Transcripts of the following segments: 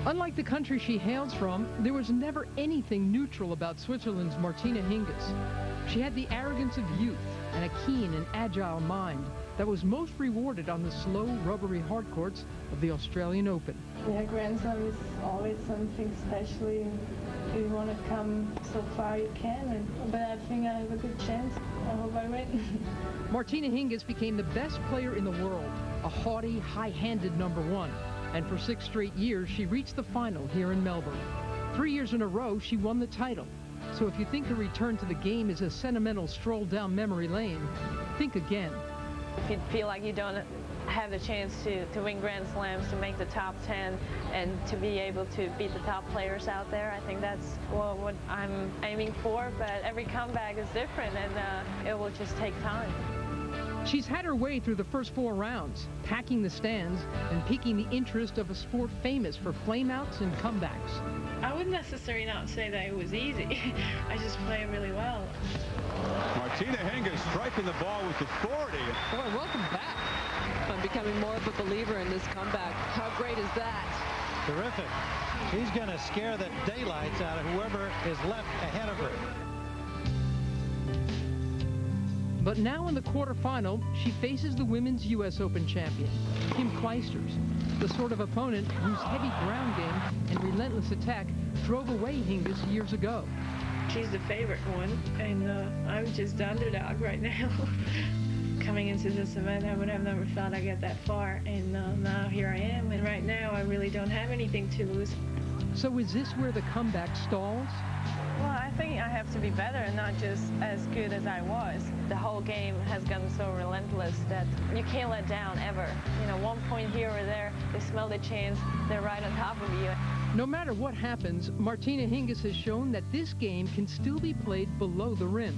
Unlike the country she hails from, there was never anything neutral about Switzerland's Martina Hingis. She had the arrogance of youth and a keen and agile mind that was most rewarded on the slow, rubbery hard courts of the Australian Open. Yeah, Grand Slam is always something special. You want to come so far you can, but I think I have a good chance. I hope I win. Martina Hingis became the best player in the world, a haughty, high-handed #1. And for 6 straight years, she reached the final here in Melbourne. 3 years in a row, she won the title. So if you think a return to the game is a sentimental stroll down memory lane, think again. If you feel like you don't have the chance to win Grand Slams, to make the top 10, and to be able to beat the top players out there, I think that's what I'm aiming for. But every comeback is different, and it will just take time. She's had her way through the first 4 rounds, packing the stands and piquing the interest of a sport famous for flameouts and comebacks. I wouldn't necessarily not say that it was easy. I just play it really well. Martina Hingis striking the ball with authority. Boy, welcome back. I'm becoming more of a believer in this comeback. How great is that? Terrific. She's going to scare the daylights out of whoever is left ahead of her. But now in the quarterfinal, she faces the women's U.S. Open champion, Kim Clijsters, the sort of opponent whose heavy ground game and relentless attack drove away Hingis years ago. She's the favorite one, and I'm just the underdog right now. Coming into this event, I would have never thought I'd get that far, and now here I am, and right now I really don't have anything to lose. So is this where the comeback stalls? Well, I think I have to be better and not just as good as I was. The whole game has gotten so relentless that you can't let down ever. You know, 1 point here or there, they smell the chance, they're right on top of you. No matter what happens, Martina Hingis has shown that this game can still be played below the rim.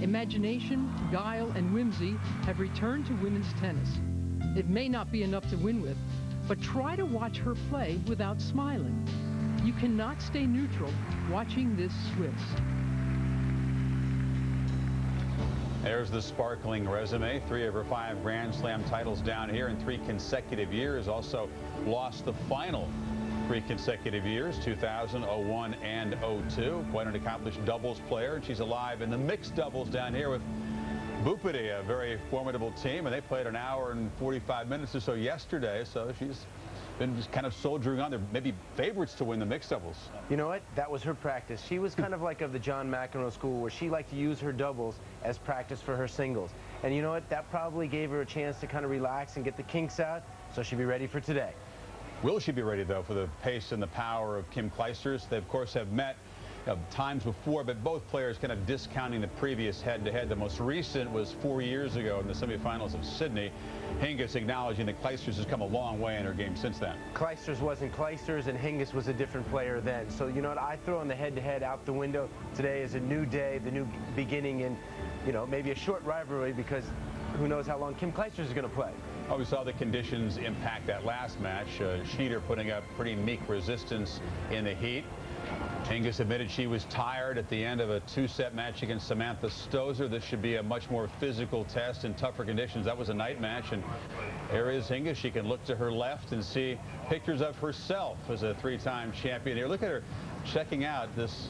Imagination, guile, and whimsy have returned to women's tennis. It may not be enough to win with, but try to watch her play without smiling. You cannot stay neutral watching this Swiss. There's the sparkling resume. 3 of her 5 Grand Slam titles down here in 3 consecutive years. Also lost the final 3 consecutive years, 2000, 01, and 02. Quite an accomplished doubles player. She's alive in the mixed doubles down here with Bupati, a very formidable team, and they played an hour and 45 minutes or so yesterday, so she's been just kind of soldiering on. They're maybe favorites to win the mixed doubles. You know what? That was her practice. She was kind of like of the John McEnroe school, where she liked to use her doubles as practice for her singles. And you know what? That probably gave her a chance to kind of relax and get the kinks out, so she'll be ready for today. Will she be ready, though, for the pace and the power of Kim Clijsters? They, of course, have met times before, but both players kind of discounting the previous head-to-head. The most recent was 4 years ago in the semifinals of Sydney. Hingis acknowledging that Clijsters has come a long way in her game since then. Clijsters wasn't Clijsters, and Hingis was a different player then. So, you know what? I throw in the head-to-head out the window. Today is a new day, the new beginning, and, you know, maybe a short rivalry, because who knows how long Kim Clijsters is going to play. Oh, we saw the conditions impact that last match. Sheeter putting up pretty meek resistance in the heat. Hingis admitted she was tired at the end of a 2-set match against Samantha Stosur. This should be a much more physical test in tougher conditions. That was a night match, and there is Hingis. She can look to her left and see pictures of herself as a 3-time champion here. Look at her checking out this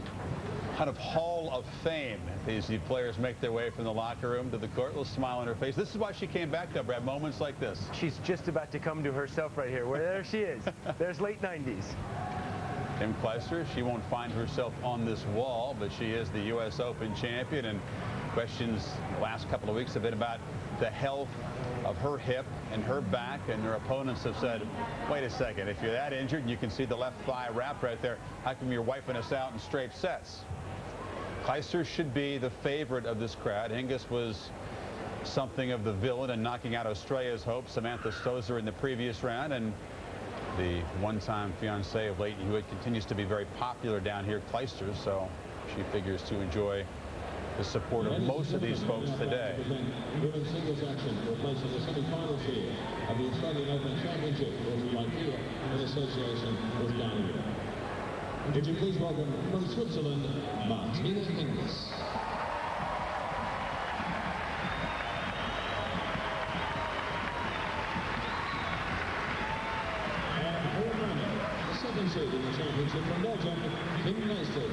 kind of hall of fame as the players make their way from the locker room to the court. A little smile on her face. This is why she came back, though, Brad. Moments like this. She's just about to come to herself right here. There she is. There's late 90s. Kim Clijsters, she won't find herself on this wall, but she is the U.S. Open champion, and questions the last couple of weeks have been about the health of her hip and her back, and her opponents have said, wait a second, if you're that injured, and you can see the left thigh wrap right there, how come you're wiping us out in straight sets? Clijsters should be the favorite of this crowd. Hingis was something of the villain in knocking out Australia's hopes, Samantha Stosur, in the previous round, and the one-time fiancée of Leighton Hewitt continues to be very popular down here, Clijsters, so she figures to enjoy the support of most of these folks today. Women's singles action for place in the semi-finals here of the Australian Open Championship brought to you in association with Daniel. Would you please welcome from Switzerland, Martina Hingis. second seed in the championship from Belgium, Clijsters.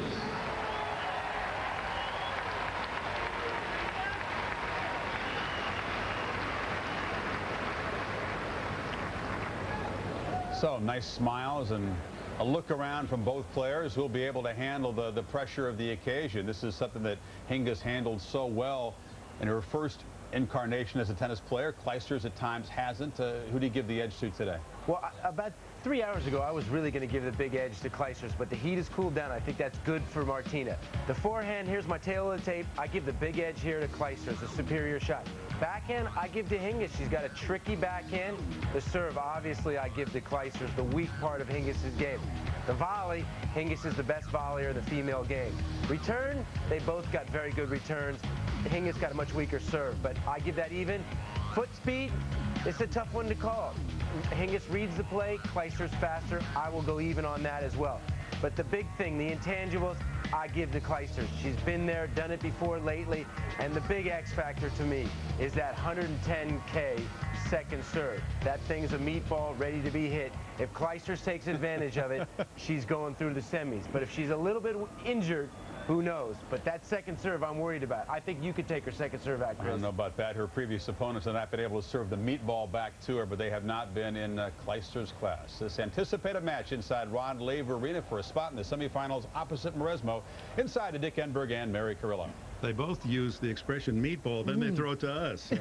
So nice smiles and a look around from both players who will be able to handle the pressure of the occasion. This is something that Hingis handled so well in her first incarnation as a tennis player. Clijsters at times hasn't. Who do you give the edge to today? Well, about 3 hours ago, I was really going to give the big edge to Clijsters, but the heat has cooled down. I think that's good for Martina. The forehand, here's my tail of the tape. I give the big edge here to Clijsters, a superior shot. Backhand, I give to Hingis. She's got a tricky backhand. The serve, obviously, I give to Clijsters, the weak part of Hingis' game. The volley, Hingis is the best volleyer in the female game. Return, they both got very good returns. Hingis got a much weaker serve, but I give that even. Foot speed, it's a tough one to call. Hingis reads the play, Clijsters faster. I will go even on that as well. But the big thing, the intangibles, I give to Clijsters. She's been there, done it before lately, and the big X factor to me is that 110K second serve. That thing's a meatball ready to be hit. If Clijsters takes advantage of it, she's going through the semis. But if she's a little bit injured, who knows? But that second serve I'm worried about. I think you could take her second serve back, Chris. I don't know about that. Her previous opponents have not been able to serve the meatball back to her, but they have not been in Clijsters' class. This anticipated match inside Rod Laver Arena for a spot in the semifinals opposite Maresmo inside the Dick Enberg and Mary Carrillo. They both use the expression meatball, then they throw it to us.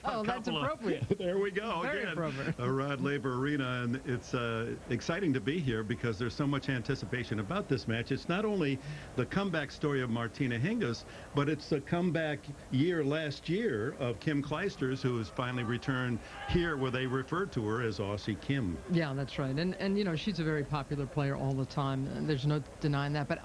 Oh, that's appropriate. There we go. Very again. appropriate. Rod Laver Arena, and it's exciting to be here because there's so much anticipation about this match. It's not only the comeback story of Martina Hingis, but it's the comeback year last year of Kim Clijsters, who has finally returned here where they refer to her as Aussie Kim. Yeah, that's right. And you know, she's a very popular player all the time. There's no denying that. But,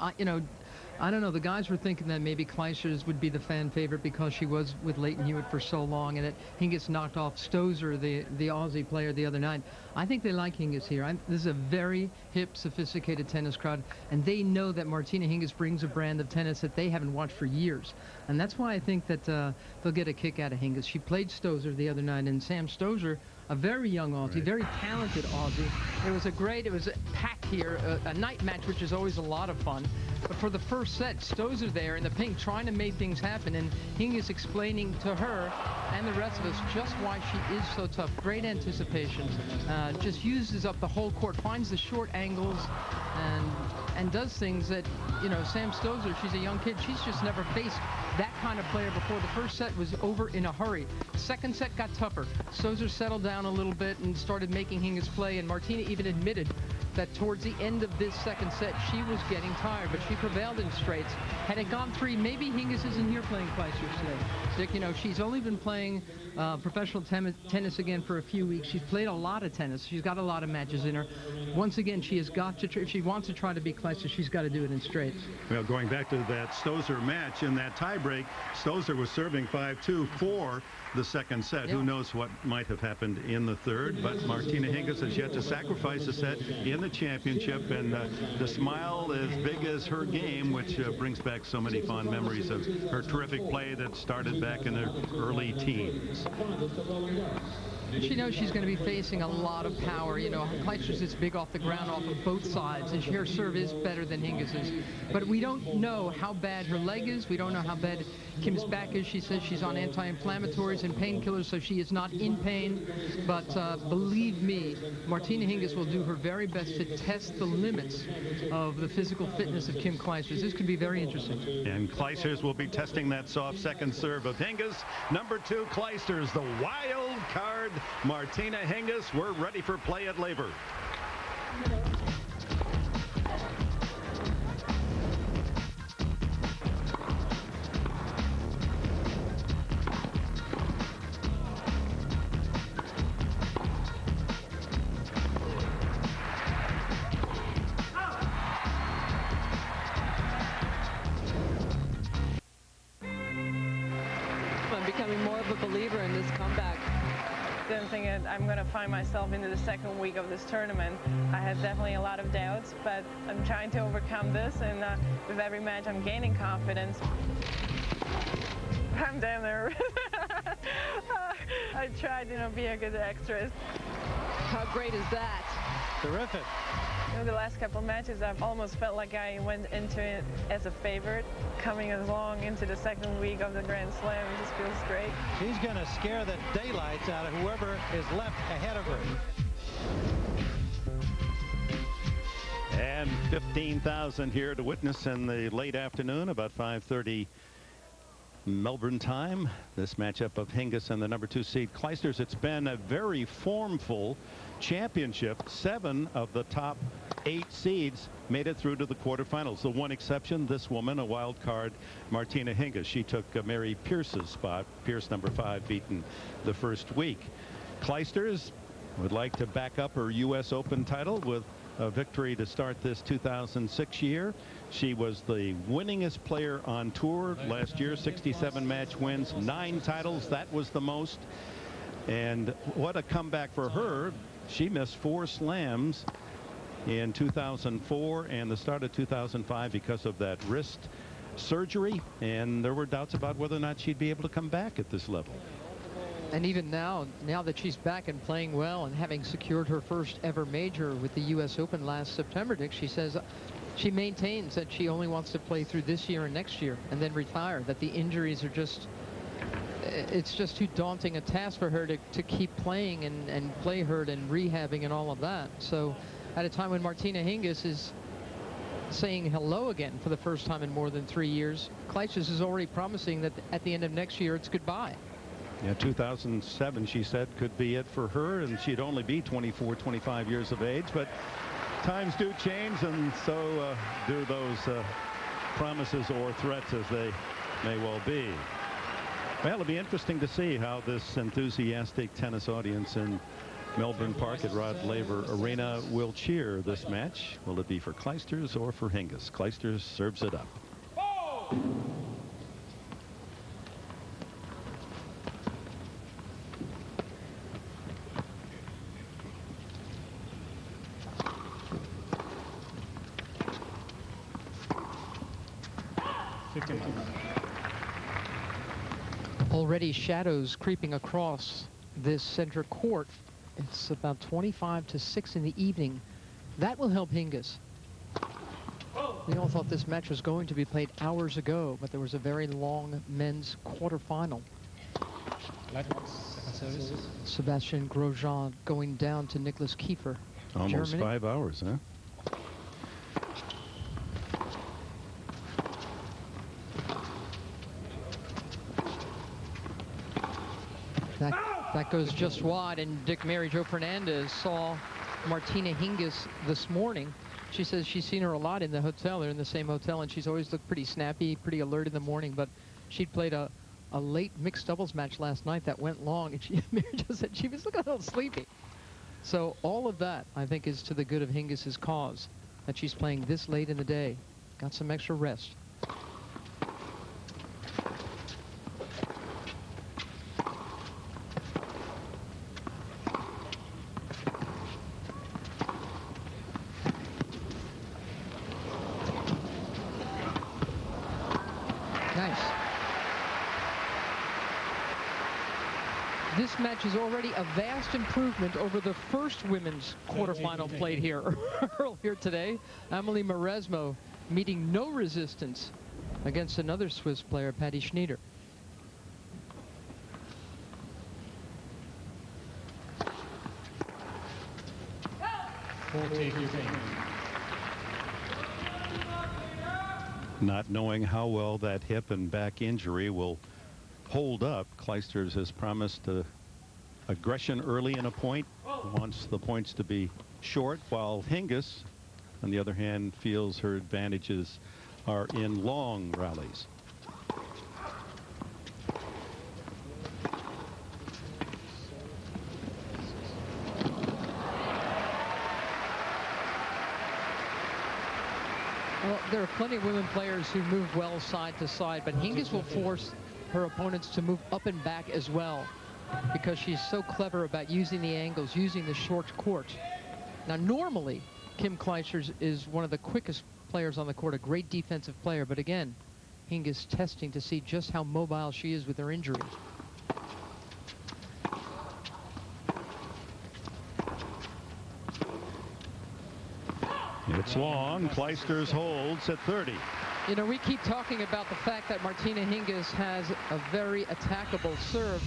I don't know. The guys were thinking that maybe Clijsters would be the fan favorite because she was with Leighton Hewitt for so long, and that Hingis knocked off Stozer, the Aussie player, the other night. I think they like Hingis here. This is a very hip, sophisticated tennis crowd, and they know that Martina Hingis brings a brand of tennis that they haven't watched for years. And that's why I think that they'll get a kick out of Hingis. She played Stozer the other night, and Sam Stozer, a very young Aussie, very talented Aussie. It was packed here, a night match, which is always a lot of fun. But for the first set, Stozer there in the pink trying to make things happen, and Hingis explaining to her and the rest of us just why she is so tough. Great anticipation. Just uses up the whole court, finds the short angles, and does things that, Sam Stozer, she's a young kid. She's just never faced that kind of player before. The first set was over in a hurry. Second set got tougher. Stozer settled down a little bit and started making Hingis play, and Martina even admitted that towards the end of this second set, she was getting tired, but she prevailed in straights. Had it gone three, maybe Hingis isn't here playing Clijsters today. Dick, she's only been playing professional tennis again for a few weeks. She's played a lot of tennis. She's got a lot of matches in her. Once again, she has got to, if she wants to try to beat Clijsters, she's got to do it in straights. Well, going back to that Stozer match, in that tiebreak, Stozer was serving 5-2 for the second set. Who knows what might have happened in the third, but Martina Hingis has yet to sacrifice a set in the championship, and the smile is big as her game, which brings back so many fond memories of her terrific play that started back in her early teens. She knows she's going to be facing a lot of power. Clijsters is big off the ground off of both sides, and her serve is better than Hingis's. But we don't know how bad her leg is. We don't know how bad Kim's back is. She says she's on anti-inflammatories and painkillers, so she is not in pain. But believe me, Martina Hingis will do her very best to test the limits of the physical fitness of Kim Clijsters. This could be very interesting. And Clijsters will be testing that soft second serve of Hingis. Number 2, Clijsters, the wild card. Martina Hingis, we're ready for play at Laver. I'm becoming more of a believer in this comeback. Didn't think I'm going to find myself into the second week of this tournament. I had definitely a lot of doubts, but I'm trying to overcome this, and with every match I'm gaining confidence. I'm damn nervous. I tried, be a good extra. How great is that? Terrific. In the last couple of matches, I've almost felt like I went into it as a favorite. Coming along into the second week of the Grand Slam, it just feels great. She's going to scare the daylights out of whoever is left ahead of her. And 15,000 here to witness in the late afternoon, about 5:30 Melbourne time. This matchup of Hingis and the #2 seed Clijsters. It's been a very formful championship. 7 of the top 8 seeds made it through to the quarterfinals. The one exception, this woman, a wild card, Martina Hingis. She took Mary Pierce's spot. Pierce, #5, beaten the first week. Clijsters would like to back up her U.S. Open title with a victory to start this 2006 year. She was the winningest player on tour last year. 67 match wins, 9 titles. That was the most. And what a comeback for her. She missed 4 slams in 2004 and the start of 2005 because of that wrist surgery. And there were doubts about whether or not she'd be able to come back at this level. And even now that she's back and playing well and having secured her first ever major with the U.S. Open last September, Dick, she says she maintains that she only wants to play through this year and next year and then retire, that the injuries are just, it's just too daunting a task for her to keep playing and play hurt and rehabbing and all of that. So at a time when Martina Hingis is saying hello again for the first time in more than 3 years, Clijsters is already promising that at the end of next year it's goodbye. Yeah, 2007, she said, could be it for her, and she'd only be 24, 25 years of age. But times do change, and so do those promises or threats, as they may well be. Well, it'll be interesting to see how this enthusiastic tennis audience in Melbourne Park at Rod Laver Arena will cheer this match. Will it be for Clijsters or for Hingis? Clijsters serves it up. Already shadows creeping across this center court. It's about 25 to 6 in the evening. That will help Hingis. We all thought this match was going to be played hours ago, but there was a very long men's quarterfinal. Sebastian Grosjean going down to Nicholas Kiefer. Almost Germany. 5 hours, huh? That goes just wide, and Dick, Mary Jo Fernandez saw Martina Hingis this morning. She says she's seen her a lot in the hotel. They're in the same hotel, and she's always looked pretty snappy, pretty alert in the morning. But she'd played a late mixed doubles match last night that went long, and Mary Jo said she was looking a little sleepy. So all of that, I think, is to the good of Hingis's cause, that she's playing this late in the day. Got some extra rest. Nice. This match is already a vast improvement over the first women's quarterfinal played here earlier today. Amelie Mauresmo meeting no resistance against another Swiss player, Patty Schneider. Not knowing how well that hip and back injury will hold up, Clijsters has promised aggression early in a point, wants the points to be short, while Hingis, on the other hand, feels her advantages are in long rallies. Well, there are plenty of women players who move well side to side, but Hingis will force her opponents to move up and back as well, because she's so clever about using the angles, using the short court. Now, normally, Kim Clijsters is one of the quickest players on the court, a great defensive player, but again, Hingis testing to see just how mobile she is with her injury. It's long. Clijsters holds at 30. You know, we keep talking about the fact that Martina Hingis has a very attackable serve.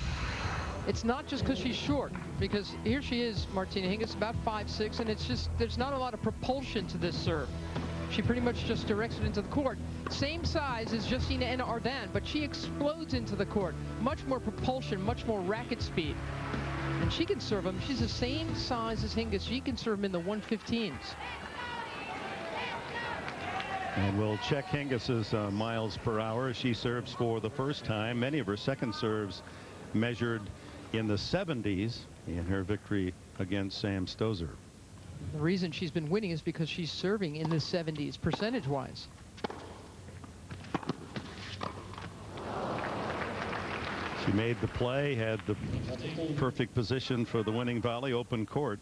It's not just because she's short, because here she is, Martina Hingis, about 5'6", and it's just, there's not a lot of propulsion to this serve. She pretty much just directs it into the court. Same size as Justina and Ardan, but she explodes into the court. Much more propulsion, much more racket speed. And she can serve them. She's the same size as Hingis. She can serve them in the 115s. And we'll check Hingis's miles per hour as she serves for the first time. Many of her second serves measured in the 70s in her victory against Sam Stosur. The reason she's been winning is because she's serving in the 70s percentage-wise. She made the play, had the perfect position for the winning volley, open court.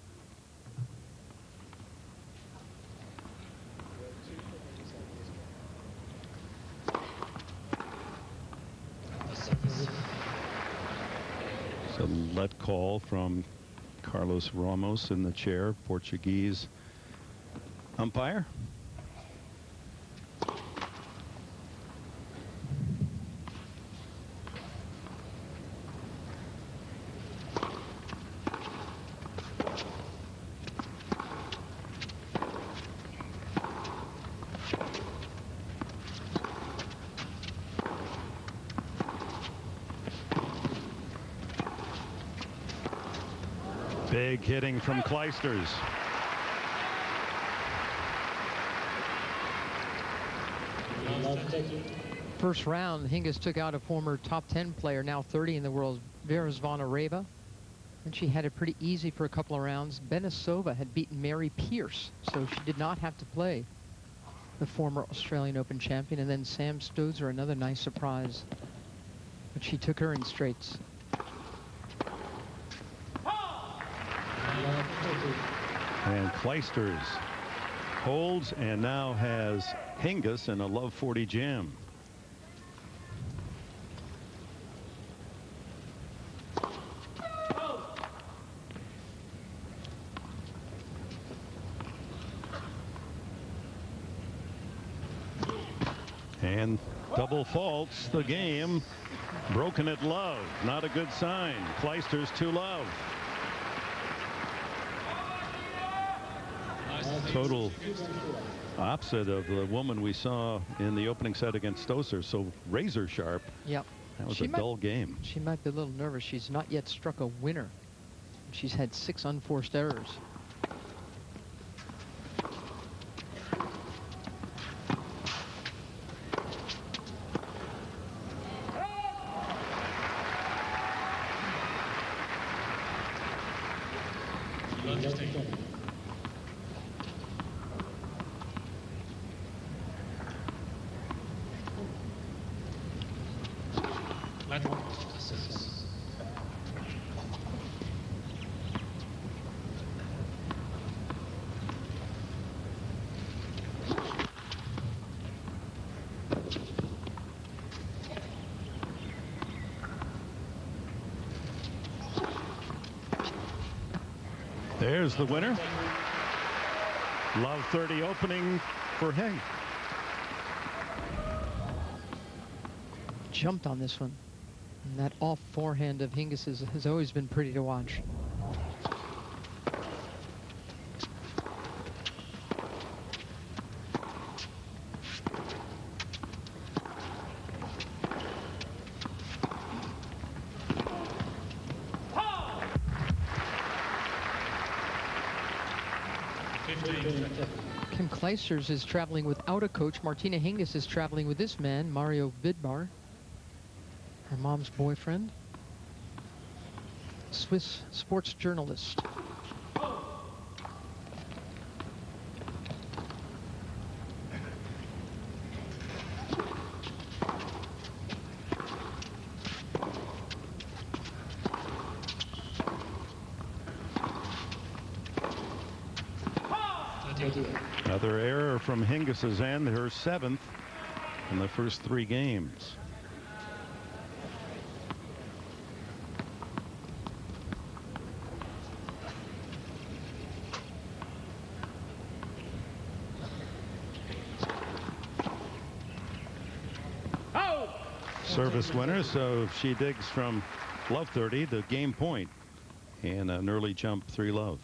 So let call from Carlos Ramos in the chair, Portuguese umpire. Big hitting from Clijsters. First round, Hingis took out a former top 10 player, now 30 in the world, Vera Zvonareva. And she had it pretty easy for a couple of rounds. Benesova had beaten Mary Pierce, so she did not have to play the former Australian Open champion. And then Sam Stosur, another nice surprise. But she took her in straights. And Clijsters holds and now has Hingis in a love 40 jam. And double faults the game. Broken at love. Not a good sign. Clijsters to love. Total opposite of the woman we saw in the opening set against Stosur. So razor sharp. Yep. That was a dull game. She might be a little nervous. She's not yet struck a winner. She's had 6 unforced errors. There's the winner. Love 30 opening for Hay. Jumped on this one. And that off forehand of Hingis's has always been pretty to watch. Clijsters is traveling without a coach. Martina Hingis is traveling with this man, Mario Vidmar, her mom's boyfriend, Swiss sports journalist. Another error from Hingis's end, her 7th in the first 3 games. service winner, so if she digs from love 30, the game point, and an early jump 3-love.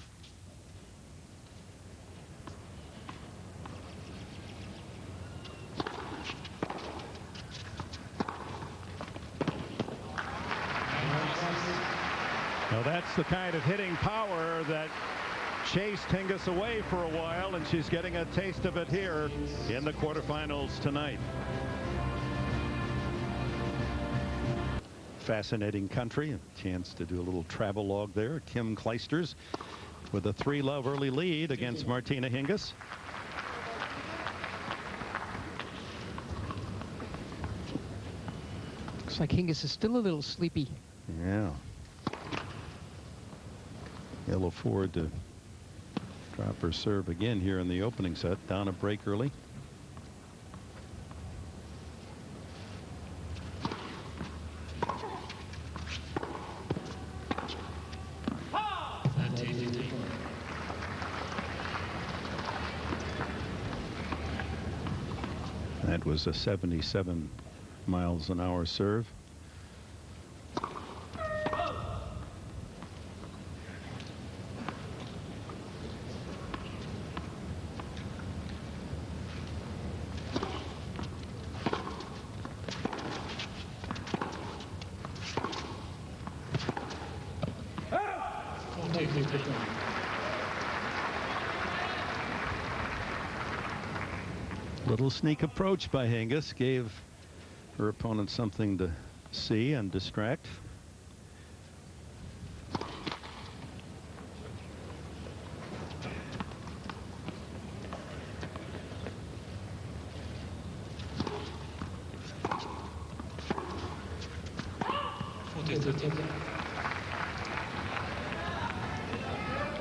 Now that's the kind of hitting power that chased Hingis away for a while, and she's getting a taste of it here in the quarterfinals tonight. Fascinating country. A chance to do a little travel log there. Kim Clijsters with a 3-love early lead against Martina Hingis. Looks like Hingis is still a little sleepy. Yeah. He'll afford to drop her serve again here in the opening set. Down a break early. That was a 77 miles an hour serve. Little sneak approach by Hingis gave her opponent something to see and distract.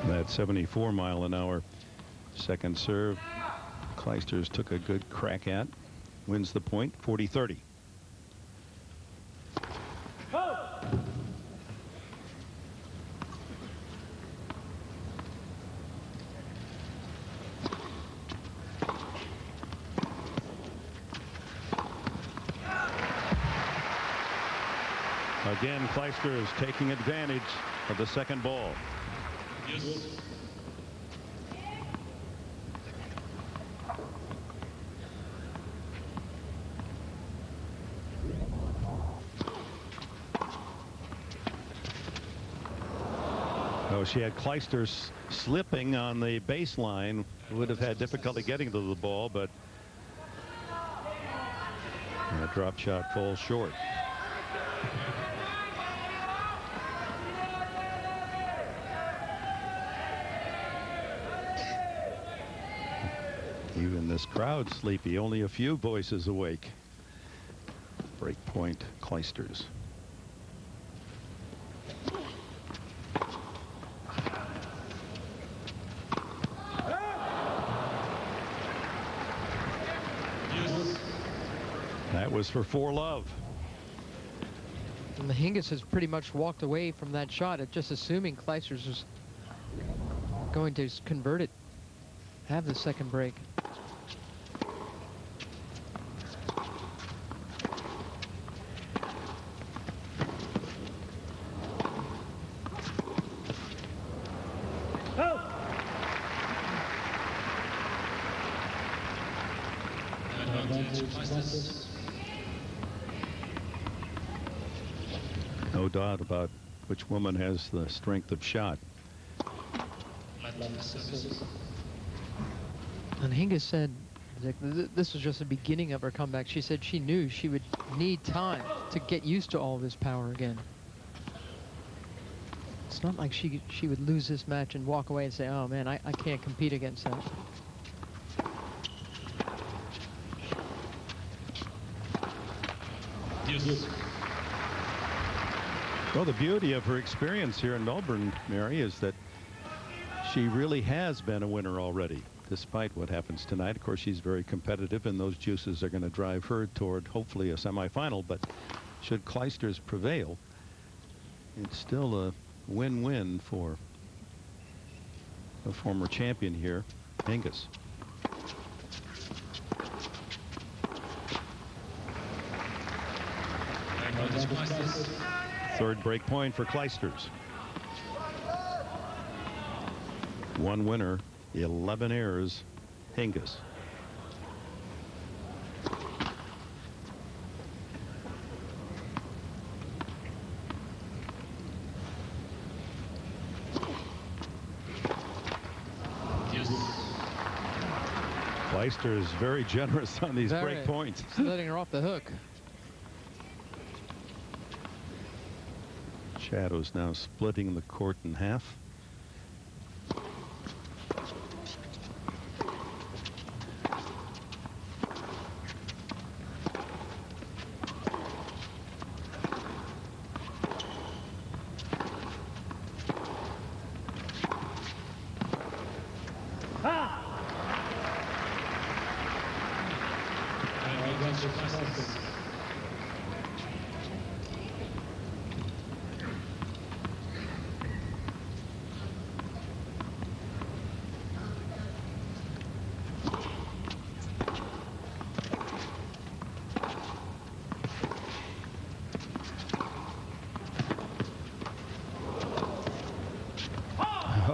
That 74 mile an hour second serve, Clijsters took a good crack at. Wins the point, 40-30. Again, Clijsters taking advantage of the second ball. Yes. Oh, she had Clijsters slipping on the baseline. Would have had difficulty getting to the ball, but that drop shot falls short. Even this crowd sleepy. Only a few voices awake. Break point, Clijsters. That was for 4-love. And the Hingis has pretty much walked away from that shot, just assuming Clijsters was going to convert it, have the second break. No doubt about which woman has the strength of shot. And Hingis said that this was just the beginning of her comeback. She said she knew she would need time to get used to all this power again. It's not like she would lose this match and walk away and say, oh man, I can't compete against that. Yes. Well, the beauty of her experience here in Melbourne, Mary, is that she really has been a winner already, despite what happens tonight. Of course, she's very competitive, and those juices are going to drive her toward hopefully a semifinal. But should Clijsters prevail, it's still a win-win for the former champion here, Hingis. Third break point for Clijsters. One winner, 11 errors, Hingis. Clijsters very generous on these break points. Letting her off the hook. Shadows now splitting the court in half.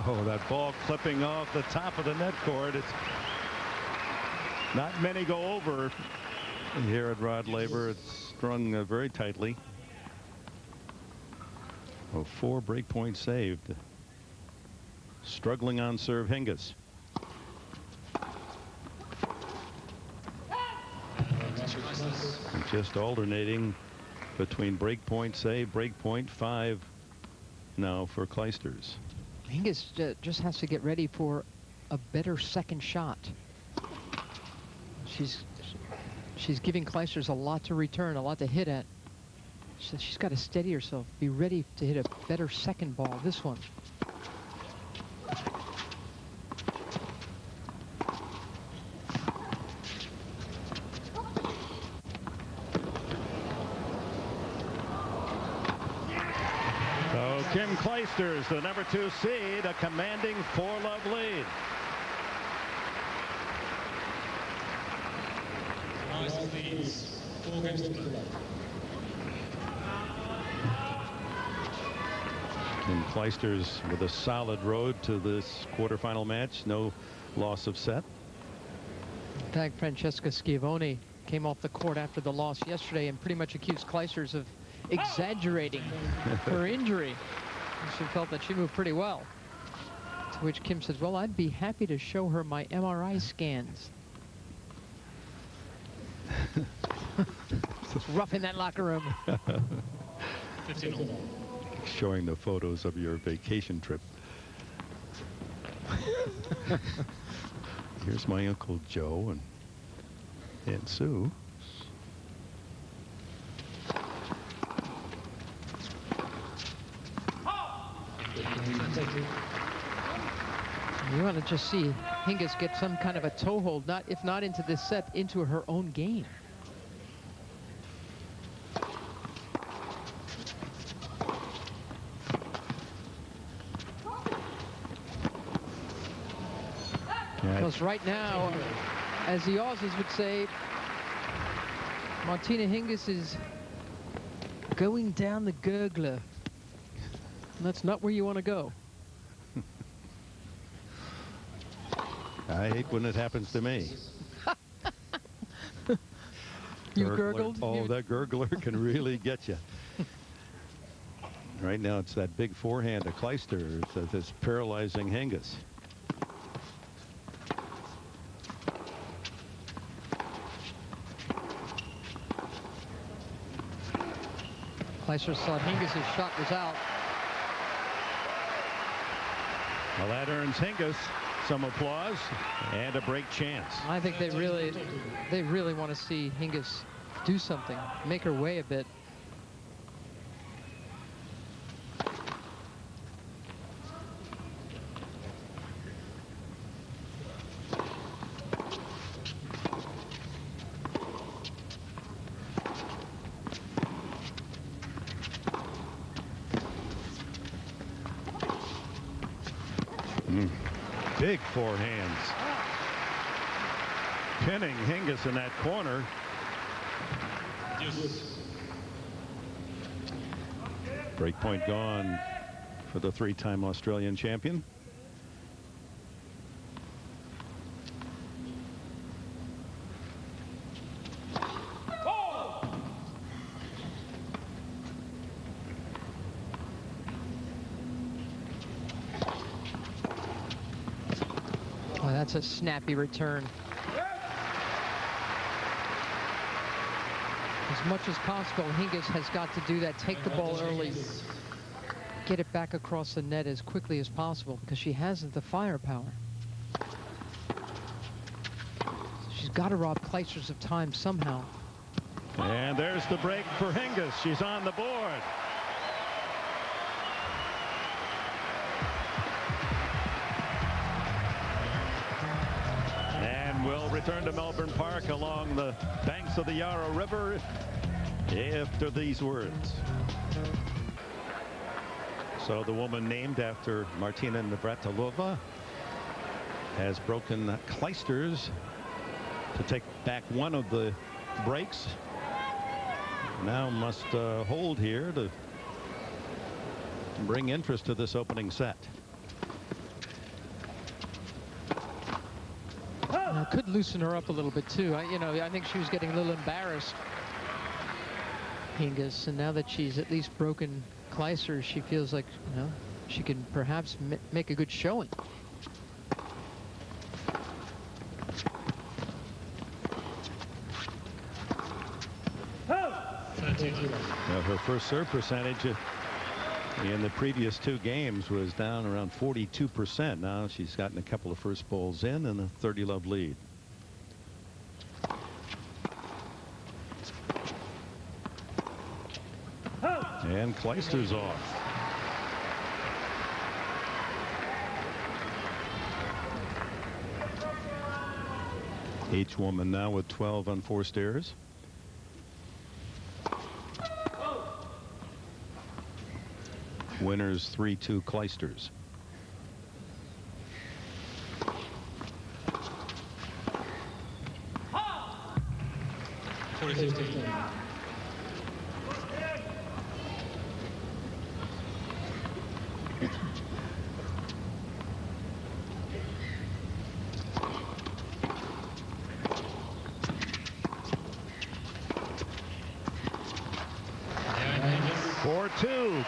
Oh, that ball clipping off the top of the net cord. It's not many go over here at Rod Laver. It's strung very tightly. Oh, 4 break points saved. Struggling on serve, Hingis. Just alternating between break point save, break point 5 now for Clijsters. Hingis just has to get ready for a better second shot. She's giving Clijsters a lot to return, a lot to hit at. So she's got to steady herself, be ready to hit a better second ball. This one. Kim Clijsters, the #2 seed, a commanding 4-love lead. Kim Clijsters with a solid road to this quarterfinal match. No loss of set. In fact, Francesca Schiavone came off the court after the loss yesterday and pretty much accused Clijsters of exaggerating her injury. She felt that she moved pretty well. To which Kim says, well, I'd be happy to show her my MRI scans. It's rough in that locker room. Showing the photos of your vacation trip. Here's my Uncle Joe and Aunt Sue. You want to just see Hingis get some kind of a toehold, if not into this set, into her own game. Because right now, as the Aussies would say, Martina Hingis is going down the gurgler. And that's not where you want to go. I hate when it happens to me. You gurgled? Oh, that gurgler can really get you. Right now, it's that big forehand of Clijsters that's paralyzing Hingis. Clijsters thought Hingis' shot was out. Well, that earns Hingis some applause and a break chance. I think they really want to see Hingis do something, make her way a bit. Big forehands. Pinning Hingis in that corner. Break point gone for the three-time Australian champion. Oh, that's a snappy return. As much as possible, Hingis has got to do that. Take the ball early. Get it back across the net as quickly as possible because she hasn't the firepower. She's got to rob Clijsters of time somehow. And there's the break for Hingis. She's on the board. And we'll return to Melbourne Park along the banks of the Yarra River after these words. So the woman named after Martina Navratilova has broken Clijsters to take back one of the breaks. Now must hold here to bring interest to this opening set. Could loosen her up a little bit too. I think she was getting a little embarrassed, Hingis, and now that she's at least broken Clijsters, she feels like she can perhaps make a good showing. Now her first serve percentage in the previous two games was down around 42%. Now she's gotten a couple of first balls in and a 30-love lead. And Clijsters off. Each woman now with 12 unforced errors. Winners 3-2 Clijsters.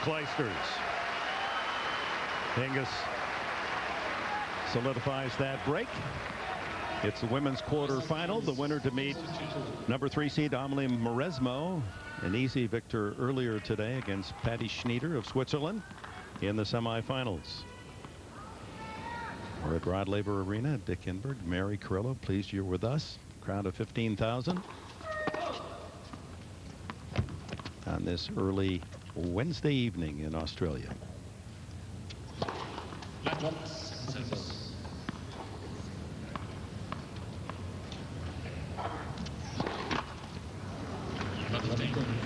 Clijsters. Hingis solidifies that break. It's the women's quarterfinal. The winner to meet number 3 seed Amelie Mauresmo. An easy victor earlier today against Patty Schneider of Switzerland in the semifinals. We're at Rod Laver Arena. Dick Enberg, Mary Carrillo, pleased you're with us. Crowd of 15,000 on this early Wednesday evening in Australia.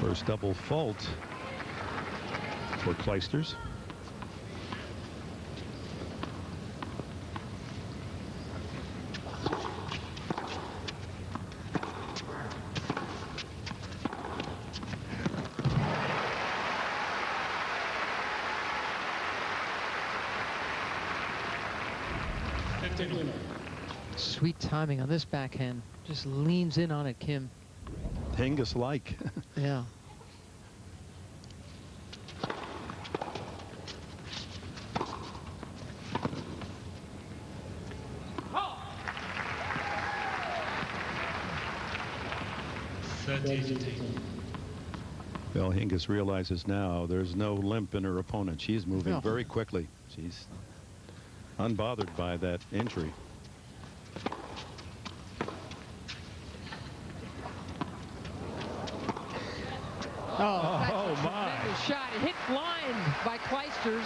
First double fault for Clijsters. Sweet timing on this backhand. Just leans in on it, Kim. Hingis-like. Yeah. Well, Hingis realizes now there's no limp in her opponent. She's moving very quickly. She's unbothered by that injury. Oh my. Shot. It hit blind by Clijsters,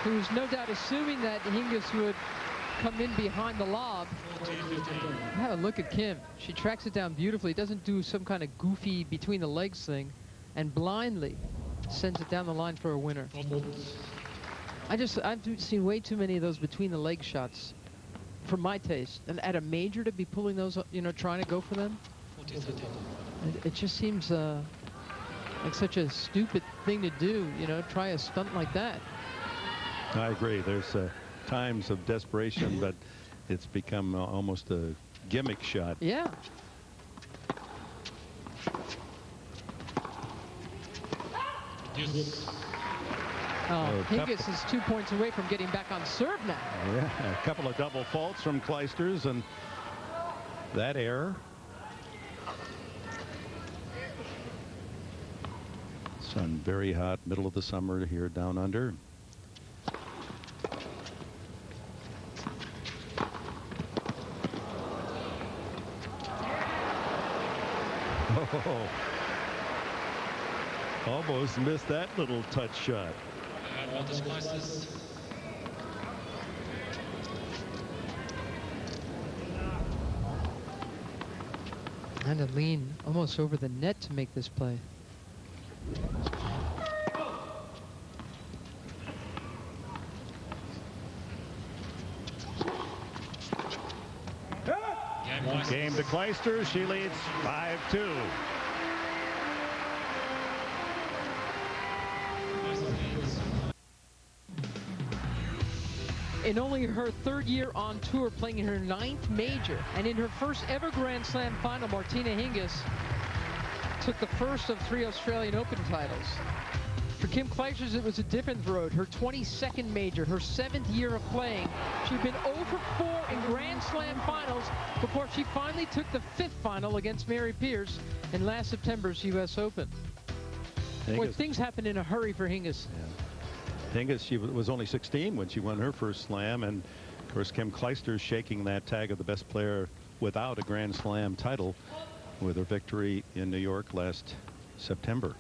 who's no doubt assuming that Hingis would come in behind the lob. Have a look at Kim. She tracks it down beautifully. Doesn't do some kind of goofy between the legs thing, and blindly sends it down the line for a winner. I've seen way too many of those between the leg shots for my taste. And at a major to be pulling those, trying to go for them. It just seems Like such a stupid thing to do, you know, try a stunt like that. I agree. There's times of desperation, but it's become almost a gimmick shot. Yeah. Oh, Hingis is 2 points away from getting back on serve now. Yeah, a couple of double faults from Clijsters, and that error. Sun very hot, middle of the summer here down under. Oh, almost missed that little touch shot. And to lean almost over the net to make this play. Game to Clijsters. She leads 5-2. In only her third year on tour, playing in her 9th major, and in her first ever Grand Slam final, Martina Hingis took the first of 3 Australian Open titles. For Kim Clijsters, it was a different road. Her 22nd major, her 7th year of playing. She'd been 0 for 4 in Grand Slam finals before she finally took the 5th final against Mary Pierce in last September's U.S. Open. Boy, things happened in a hurry for Hingis. Yeah. Hingis, she was only 16 when she won her first slam, and of course Kim Clijsters shaking that tag of the best player without a Grand Slam title with her victory in New York last September.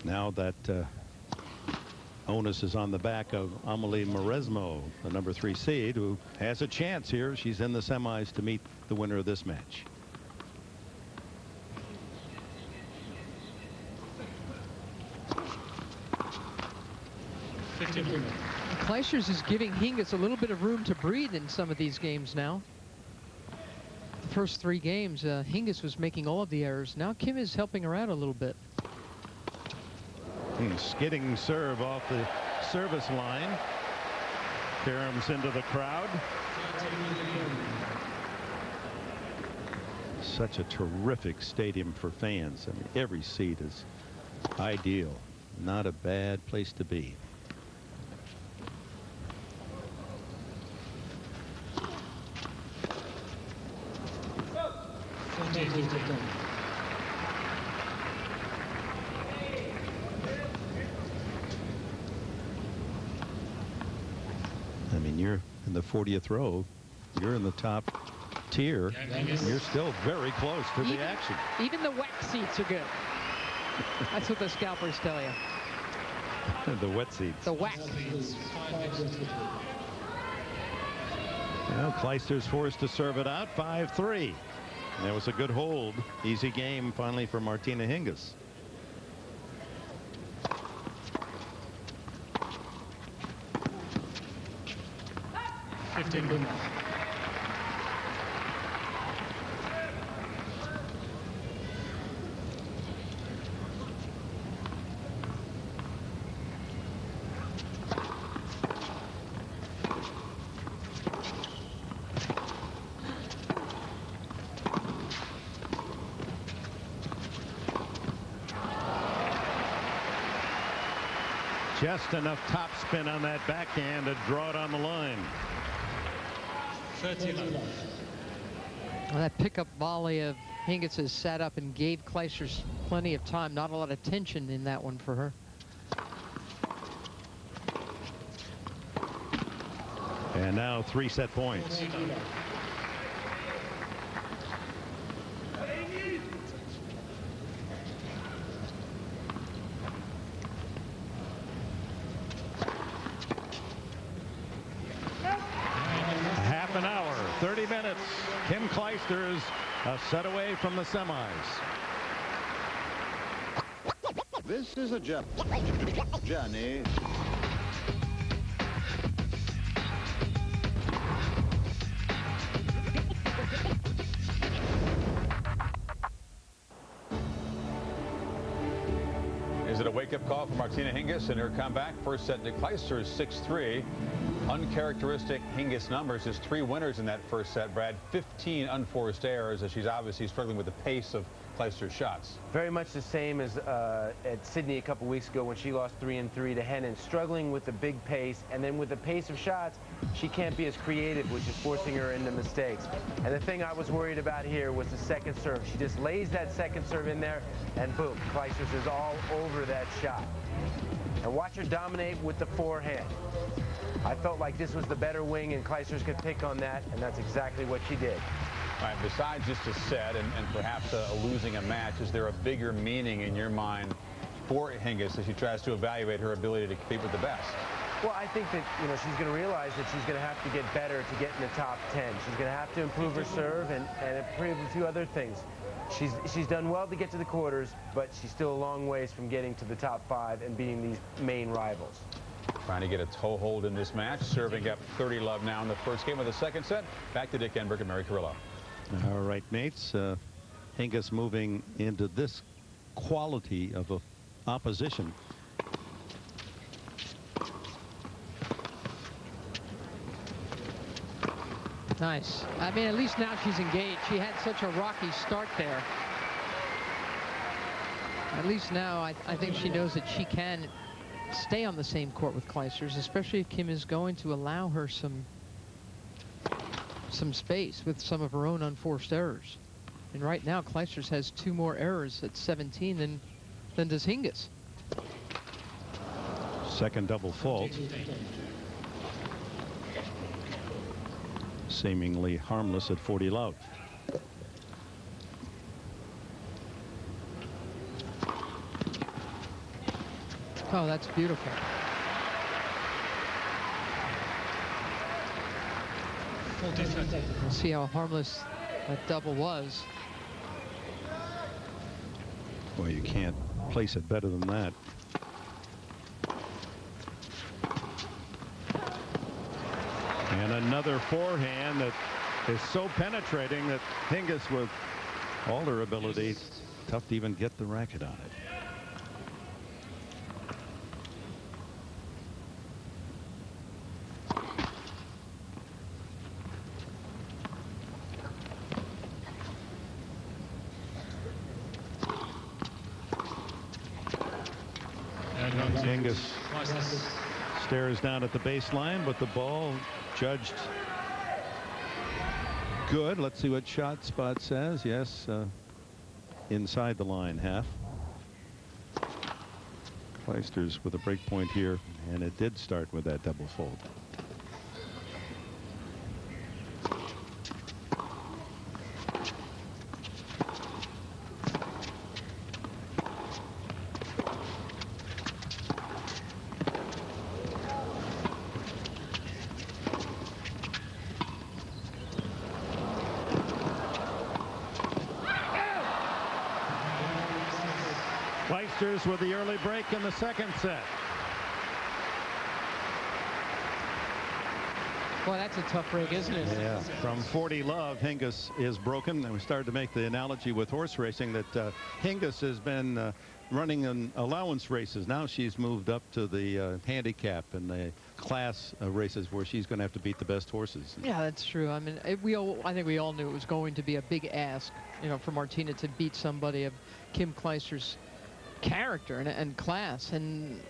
Now that onus is on the back of Amelie Mauresmo, the number 3 seed, who has a chance here. She's in the semis to meet the winner of this match. Clijsters is giving Hingis a little bit of room to breathe in some of these games now. The first 3 games, Hingis was making all of the errors. Now Kim is helping her out a little bit. Skidding serve off the service line. Karam's into the crowd. Such a terrific stadium for fans. I mean, every seat is ideal. Not a bad place to be. I mean, you're in the 40th row. You're in the top tier. You're still very close to the action. Even the wet seats are good. That's what the scalpers tell you. The wet seats. The wet. Well, Clijsters forced to serve it out 5-3. That was a good hold. Easy game finally for Martina Hingis. Just enough top spin on that backhand to draw it on the line. Well, that pickup volley of Hingis sat up and gave Clijsters plenty of time. Not a lot of tension in that one for her. And now 3 set points. Half an hour, 30 minutes. Kim Clijsters a set away from the semis. This is a journey. wake-up call for Martina Hingis in her comeback. First set to Clijsters 6-3. Uncharacteristic Hingis numbers. Just 3 winners in that first set, Brad. 15 unforced errors, as she's obviously struggling with the pace of Clijsters' shots. Very much the same as at Sydney a couple weeks ago when she lost 3-3 to Henin. Struggling with the big pace, and then with the pace of shots, she can't be as creative, which is forcing her into mistakes. And the thing I was worried about here was the second serve. She just lays that second serve in there, and boom, Clijsters is all over that shot. And watch her dominate with the forehand. I felt like this was the better wing, and Clijsters could pick on that, and that's exactly what she did. All right, besides just a set and perhaps losing a match, is there a bigger meaning in your mind for Hingis as she tries to evaluate her ability to compete with the best? Well, I think that, she's going to realize that she's going to have to get better to get in the top 10. She's going to have to improve her serve and improve a few other things. She's done well to get to the quarters, but she's still a long ways from getting to the top 5 and beating these main rivals. Trying to get a toehold in this match, serving up 30-love now in the first game of the second set. Back to Dick Enberg and Mary Carrillo. All right, mates. Hingis moving into this quality of a opposition. Nice. I mean, at least now she's engaged. She had such a rocky start there. At least now I think she knows that she can stay on the same court with Clijsters, especially if Kim is going to allow her some space with some of her own unforced errors. And right now Clijsters has 2 more errors at 17 than does Hingis. Second double fault. Seemingly harmless at 40-love. Oh, that's beautiful. See how harmless that double was. Boy, you can't place it better than that. And another forehand that is so penetrating that Hingis, with all her ability, tough to even get the racket on it. Hingis stares down at the baseline, but the ball judged good. Let's see what shot spot says. Yes, inside the line half. Clijsters with a break point here, and it did start with that double fold. Clijsters with the early break in the second set. Boy, that's a tough break, isn't it? Yeah. From 40-love, Hingis is broken. And we started to make the analogy with horse racing that Hingis has been running in allowance races. Now she's moved up to the handicap and the class races where she's going to have to beat the best horses. Yeah, that's true. I mean, I think we all knew it was going to be a big ask, for Martina to beat somebody of Kim Clijsters' character and class. And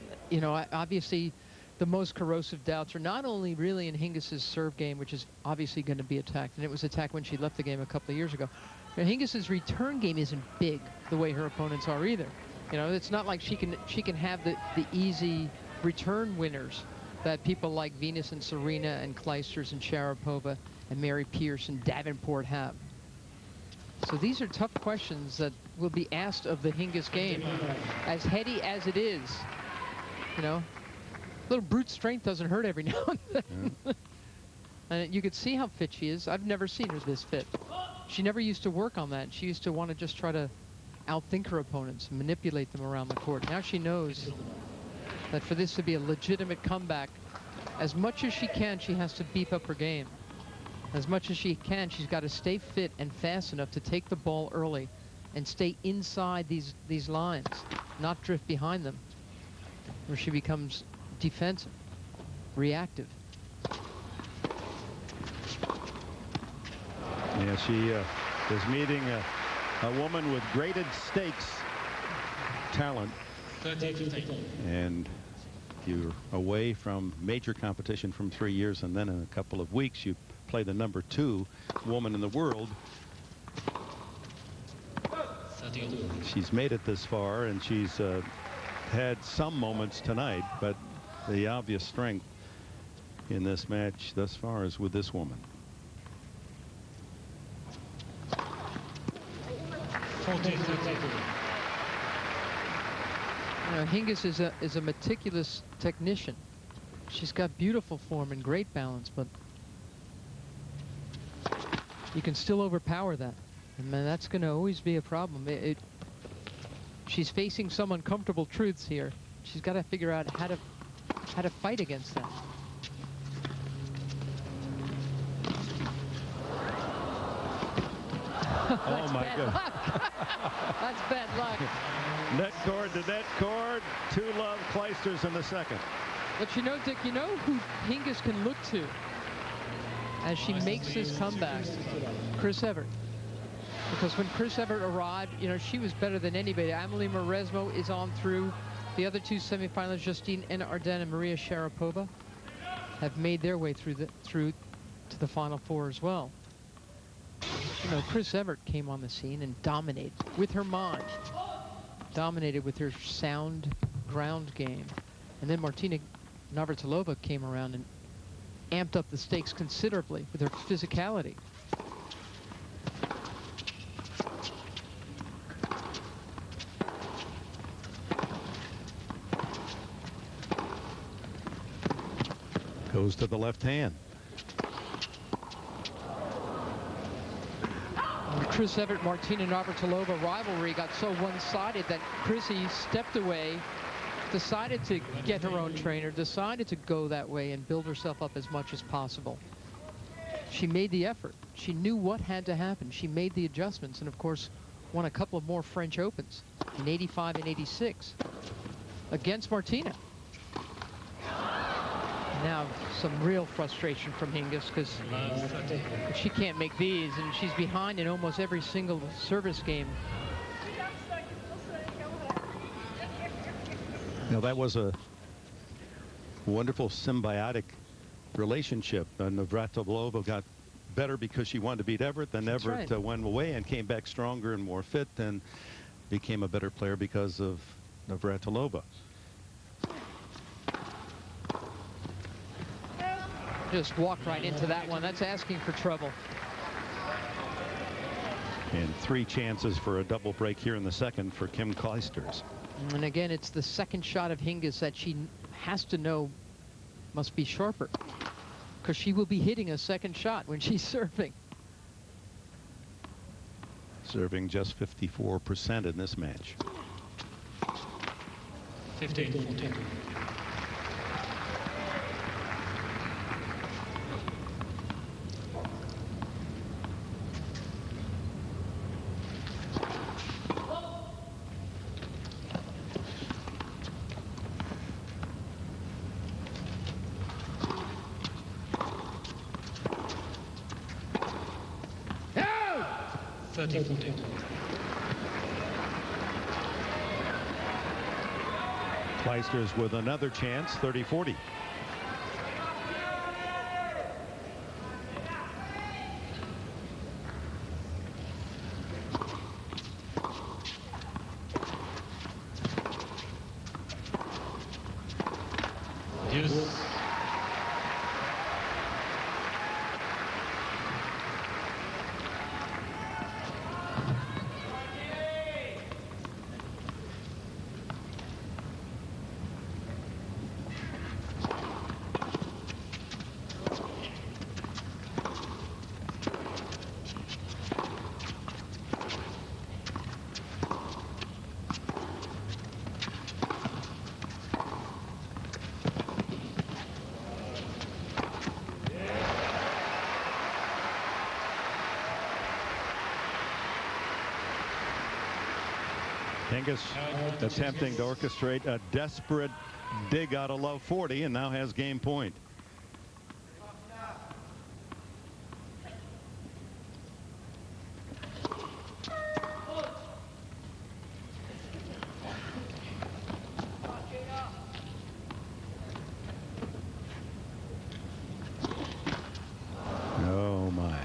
obviously the most corrosive doubts are not only really in Hingis's serve game, which is obviously going to be attacked, and it was attacked when she left the game a couple of years ago. Hingis's return game isn't big the way her opponents are either. It's not like she can have the easy return winners that people like Venus and Serena and Clijsters and Sharapova and Mary Pierce and Davenport have. So these are tough questions that will be asked of the Hingis game. As heady as it is, a little brute strength doesn't hurt every now and then. Yeah. And you could see how fit she is. I've never seen her this fit. She never used to work on that. She used to want to just try to outthink her opponents and manipulate them around the court. Now she knows that for this to be a legitimate comeback, as much as she can, she has to beef up her game. As much as she can, she's got to stay fit and fast enough to take the ball early and stay inside these lines, not drift behind them. where she becomes defensive, reactive. Yeah, she is meeting a woman with graded stakes talent. And you're away from major competition from 3 years, and then in a couple of weeks you play the #2 woman in the world. She's made it this far, and she's had some moments tonight, but the obvious strength in this match thus far is with this woman. Hingis is a meticulous technician. She's got beautiful form and great balance, but you can still overpower that, and that's going to always be a problem. She's facing some uncomfortable truths here. She's got to figure out how to fight against that. Oh my God. That's bad luck. Net cord to net cord. 2-love Clijsters in the second. But you know, Dick, you know who Hingis can look to as she makes this comeback? Chris Evert. Because when Chris Evert arrived, she was better than anybody. Amelie Mauresmo is on through. The other two semifinalists, Justine Arden and Maria Sharapova, have made their way through to the Final Four as well. Chris Evert came on the scene and dominated with her mind, dominated with her sound ground game. And then Martina Navratilova came around and amped up the stakes considerably with her physicality. Goes to the left hand. Chris Evert, Martina Navratilova rivalry got so one-sided that Chrissy stepped away, decided to get her own trainer, decided to go that way and build herself up as much as possible. She made the effort. She knew what had to happen. She made the adjustments and, of course, won a couple of more French Opens in '85 and '86 against Martina. Now some real frustration from Hingis because she can't make these, and she's behind in almost every single service game. Now that was a wonderful symbiotic relationship. Navratilova got better because she wanted to beat Evert. Then Evert went away and came back stronger and more fit and became a better player because of Navratilova. Just walked right into that one. That's asking for trouble. And 3 chances for a double break here in the second for Kim Clijsters. And again, it's the second shot of Hingis that she has to know must be sharper, because she will be hitting a second shot when she's serving. Serving just 54% in this match. 15-14. Clijsters with another chance, 30-40. Hingis attempting to orchestrate a desperate dig out of low 40 and now has game point. Oh my.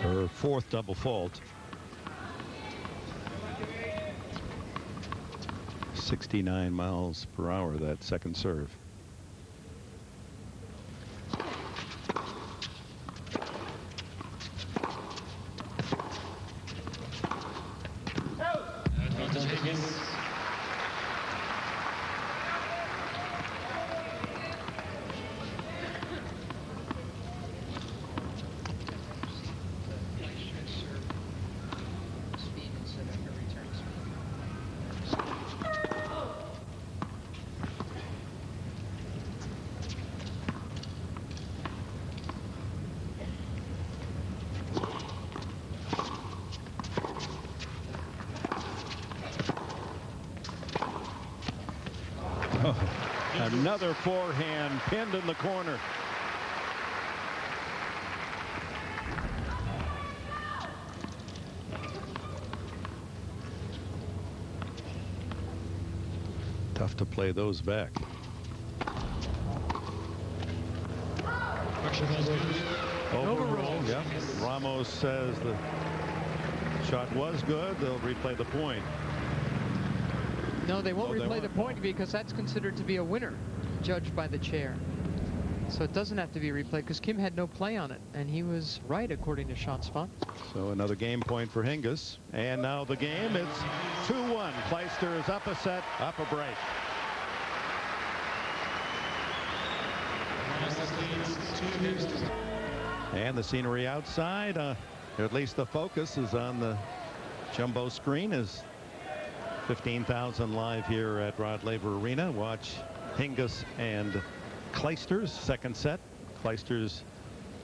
Her fourth double fault. 69 miles per hour, that second serve. Another forehand pinned in the corner. Tough to play those back. Overruled. Yeah. Ramos says the shot was good. They'll replay the point. No, they won't replay the point because that's considered to be a winner, judged by the chair. So it doesn't have to be replayed because Kim had no play on it, and he was right according to ShotSpot. So another game point for Hingis, and now the game. It's 2-1. Clijsters up a set, up a break. And the scenery outside, at least the focus is on the jumbo screen, is 15,000 live here at Rod Laver Arena. Watch Hingis and Clijsters, second set. Clijsters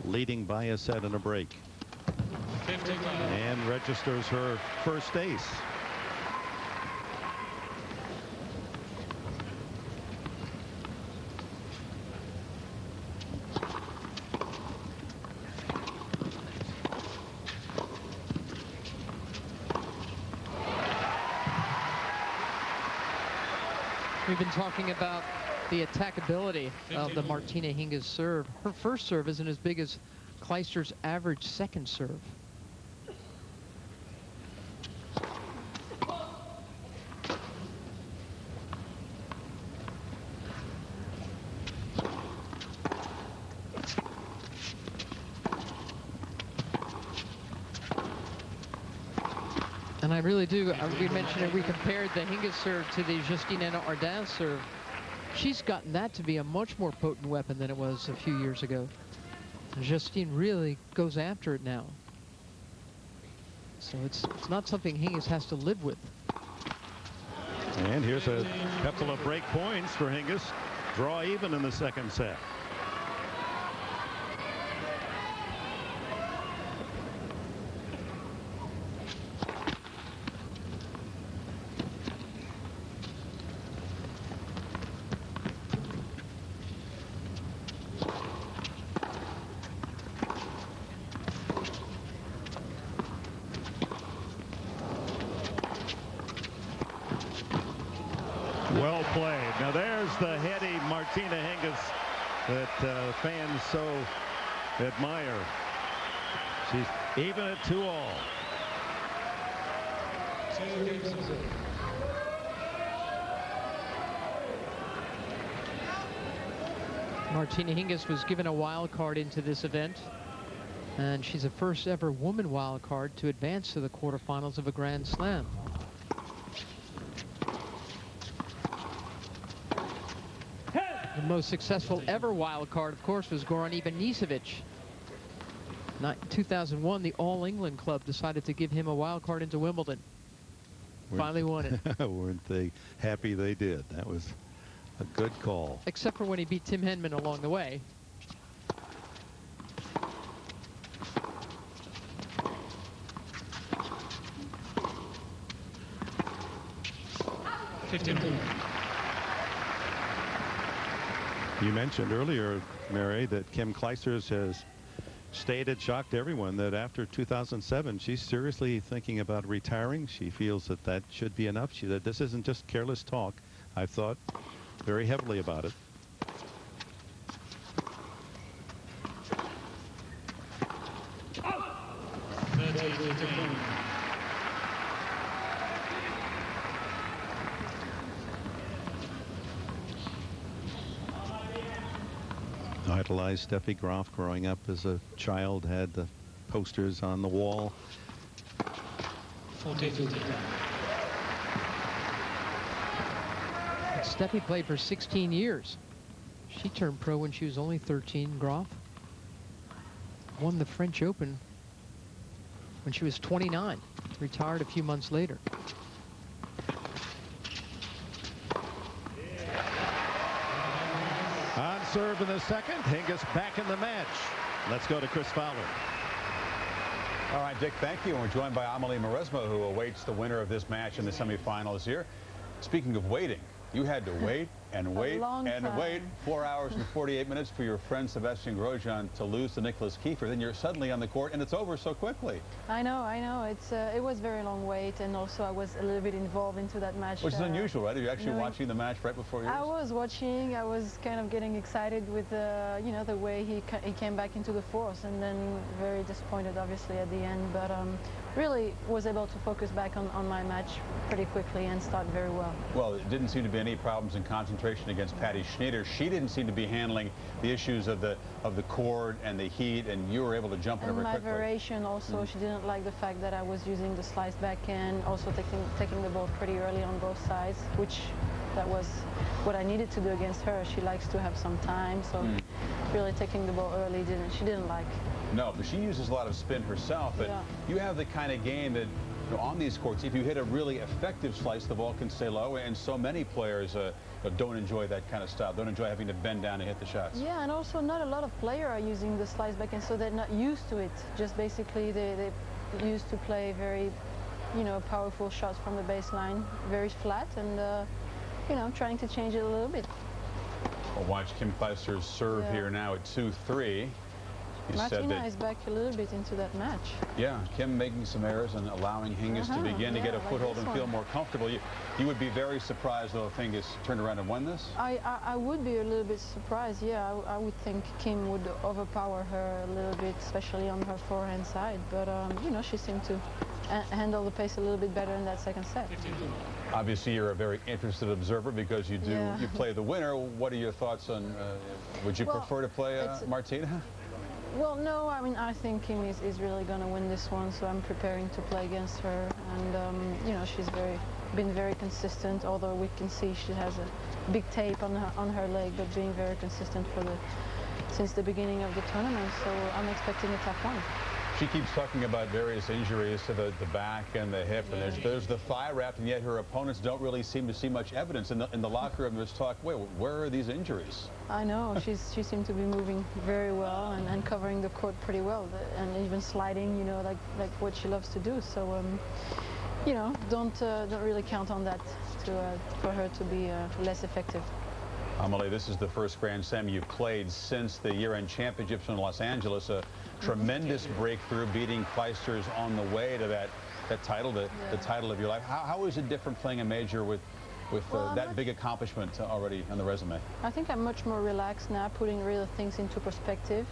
leading by a set and a break. And registers her first ace. We've been talking about the attackability of the Martina Hingis serve. Her first serve isn't as big as Clijsters' average second serve. And I really do, we mentioned it, we compared the Hingis serve to the Justinena Ardin serve. She's gotten that to be a much more potent weapon than it was a few years ago. And Justine really goes after it now. So it's not something Hingis has to live with. And here's a couple of break points for Hingis. Draw even in the second set. Well played. Now there's the heady Martina Hingis that fans so admire. She's even at 2-all. Martina Hingis was given a wild card into this event, and she's the first ever woman wild card to advance to the quarterfinals of a Grand Slam. The most successful ever wild card, of course, was Goran Ivanisevic. In 2001, the All England club decided to give him a wild card into Wimbledon. Finally won it. Weren't they happy they did? That was a good call. Except for when he beat Tim Henman along the way. 15. You mentioned earlier, Mary, that Kim Clijsters has stated, shocked everyone, that after 2007 she's seriously thinking about retiring. She feels that that should be enough. She said, this isn't just careless talk. I've thought very heavily about it. Idolized Steffi Graf growing up as a child, had the posters on the wall. 40. Steffi played for 16 years. She turned pro when she was only 13, Graf. Won the French Open when she was 29. Retired a few months later. On serve in the second. Hingis back in the match. Let's go to Chris Fowler. All right, Dick, thank you. And we're joined by Amelie Mauresmo, who awaits the winner of this match in the semifinals here. Speaking of waiting, you had to wait and wait and wait 4 hours and 48 minutes for your friend Sebastian Grosjean to lose to Nicholas Kiefer. Then you're suddenly on the court and it's over so quickly. I know. It was a very long wait, and also I was a little bit involved into that match. Which is unusual, right? Are you actually watching the match right before yours? I was watching. I was kind of getting excited with you know, the way he came back into the fourth, and then very disappointed obviously at the end, but really was able to focus back on my match pretty quickly and start very well. Well, it didn't seem to be any problems in concentration against Patty Schneider. She didn't seem to be handling the issues of the court and the heat, and you were able to jump in very quickly. And my variation also, she didn't like the fact that I was using the slice backhand, also taking the ball pretty early on both sides, which that was what I needed to do against her. She likes to have some time, so really taking the ball early she didn't like. No, but she uses a lot of spin herself. But you have the kind of game that, you know, on these courts, if you hit a really effective slice, the ball can stay low, and so many players don't enjoy that kind of style, don't enjoy having to bend down and hit the shots. Yeah, and also not a lot of players are using the slice backhand, so they're not used to it. Just basically they used to play very, you know, powerful shots from the baseline, very flat, and you know, trying to change it a little bit. Well, watch Kim Clijsters serve here now at 2-3. Martina is back a little bit into that match. Yeah, Kim making some errors and allowing Hingis to begin to get a foothold and feel more comfortable. You would be very surprised, though, if Hingis turned around and won this? I would be a little bit surprised, yeah. I would think Kim would overpower her a little bit, especially on her forehand side. But, you know, she seemed to handle the pace a little bit better in that second set. Obviously, you're a very interested observer because you you play the winner. What are your thoughts on, would you prefer to play Martina? Well, no, I mean, I think Kim is really going to win this one, so I'm preparing to play against her. And, you know, she's been very consistent, although we can see she has a big tape on her leg, but being very consistent since the beginning of the tournament, so I'm expecting a tough one. She keeps talking about various injuries to the back and the hip, and there's the thigh wrap, and yet her opponents don't really seem to see much evidence. In the locker room, there's talk, wait, where are these injuries? I know, she seemed to be moving very well and covering the court pretty well, and even sliding, you know, like what she loves to do. So, you know, don't really count on that for her to be less effective. Amelie, this is the first Grand Slam you've played since the year-end championships in Los Angeles. A tremendous breakthrough, beating Clijsters on the way to that title, the title of your life. How is it different playing a major with that big accomplishment already on the resume? I think I'm much more relaxed now, putting real things into perspective,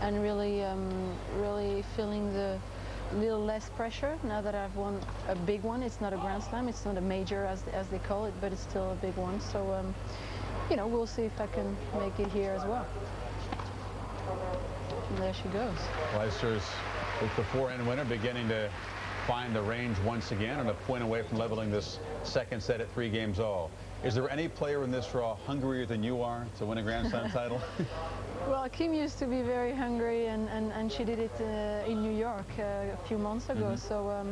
and really feeling the little less pressure now that I've won a big one. It's not a Grand Slam, it's not a major as they call it, but it's still a big one. So. You know, we'll see if I can make it here as well. And there she goes. Clijsters with the forehand winner beginning to find the range once again, and a point away from leveling this second set at 3 games all. Is there any player in this draw hungrier than you are to win a Grand Slam title? Well, Kim used to be very hungry, and she did it in New York a few months ago. So,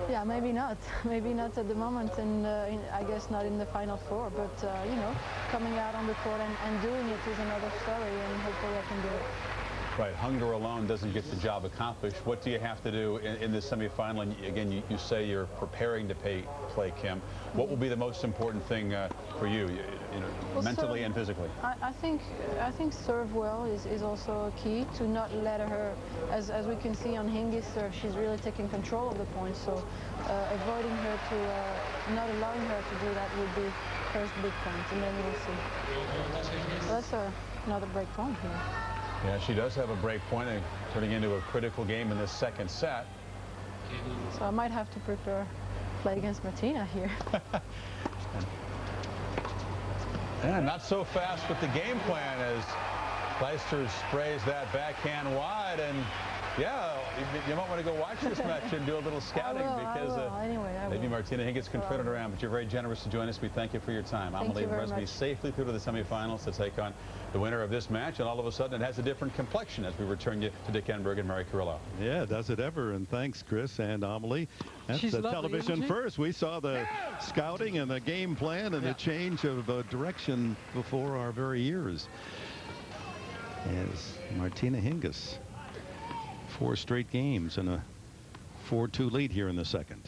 yeah, maybe not at the moment, and I guess not in the Final Four. But you know, coming out on the court and doing it is another story, and hopefully I can do it. Right. Hunger alone doesn't get the job accomplished. What do you have to do in this semifinal? And again, you say you're preparing to play Kim. What will be the most important thing for you, well, mentally and physically? I think serve well is also a key to not let her, as we can see on Hingis serve, she's really taking control of the points. So avoiding her to, not allowing her to do that would be first big point, and then we'll see. So that's another break point here. Yeah, she does have a break point, and turning into a critical game in this second set. So I might have to prepare play against Martina here. Yeah, not so fast with the game plan as Clijsters sprays that backhand wide, and yeah, you might want to go watch this match and do a little scouting because maybe Martina Hingis can turn it around. But you're very generous to join us. We thank you for your time. Amelie Resby safely through to the semifinals to take on the winner of this match, and all of a sudden it has a different complexion as we return you to Dick Enberg and Mary Carrillo. Yeah, does it ever? And thanks, Chris and Amelie. That's the television first. We saw the scouting and the game plan and the change of direction before our very ears. As Martina Hingis, 4 straight games and a 4-2 lead here in the second.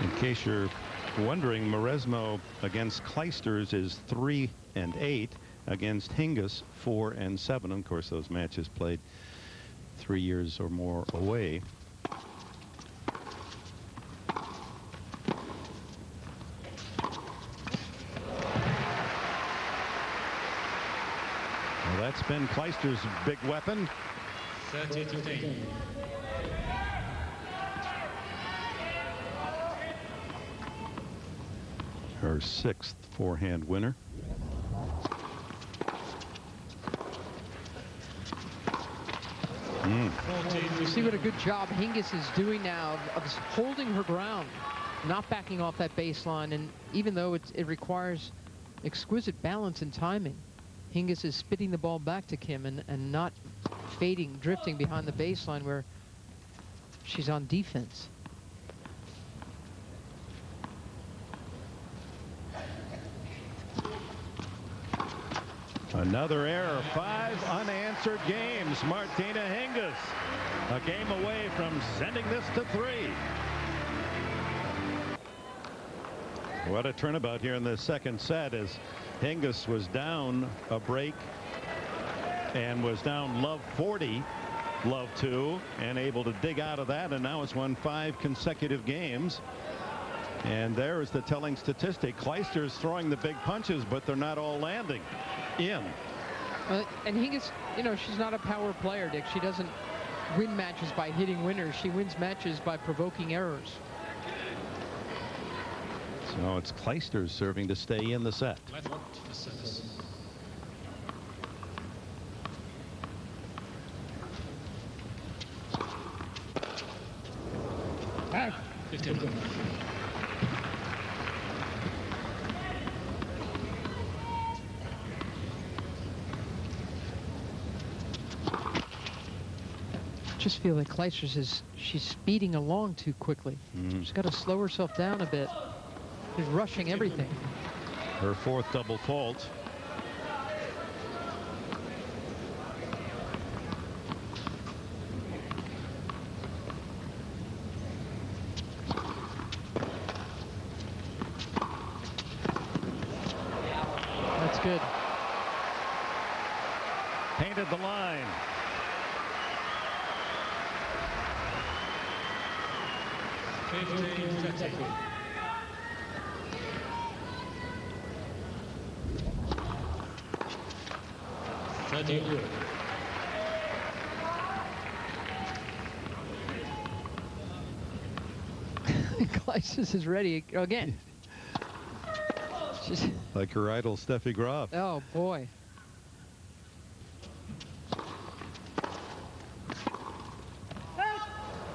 In case you're wondering, Mauresmo against Clijsters is 3-8, against Hingis 4-7. Of course, those matches played 3 years or more away. Well, that's been Clijsters' big weapon. 30-15. Her 6th forehand winner. You see what a good job Hingis is doing now of holding her ground, not backing off that baseline. And even though it requires exquisite balance and timing, Hingis is spitting the ball back to Kim and not fading, drifting behind the baseline where she's on defense. Another error. 5 unanswered games. Martina Hingis a game away from sending this to 3. What a turnabout here in the second set as Hingis was down a break and was down love 40, love 2, and able to dig out of that, and now has won 5 consecutive games. And there is the telling statistic. Clijsters throwing the big punches, but they're not all landing in. And Hingis, she's not a power player, Dick. She doesn't win matches by hitting winners. She wins matches by provoking errors. So it's Clijsters serving to stay in the set. Just feel like Clijsters she's speeding along too quickly. She's got to slow herself down a bit. She's rushing everything. Her 4th double fault. That's good. Painted the line. Clijsters is ready again. Just like her idol Steffi Graf. Oh boy.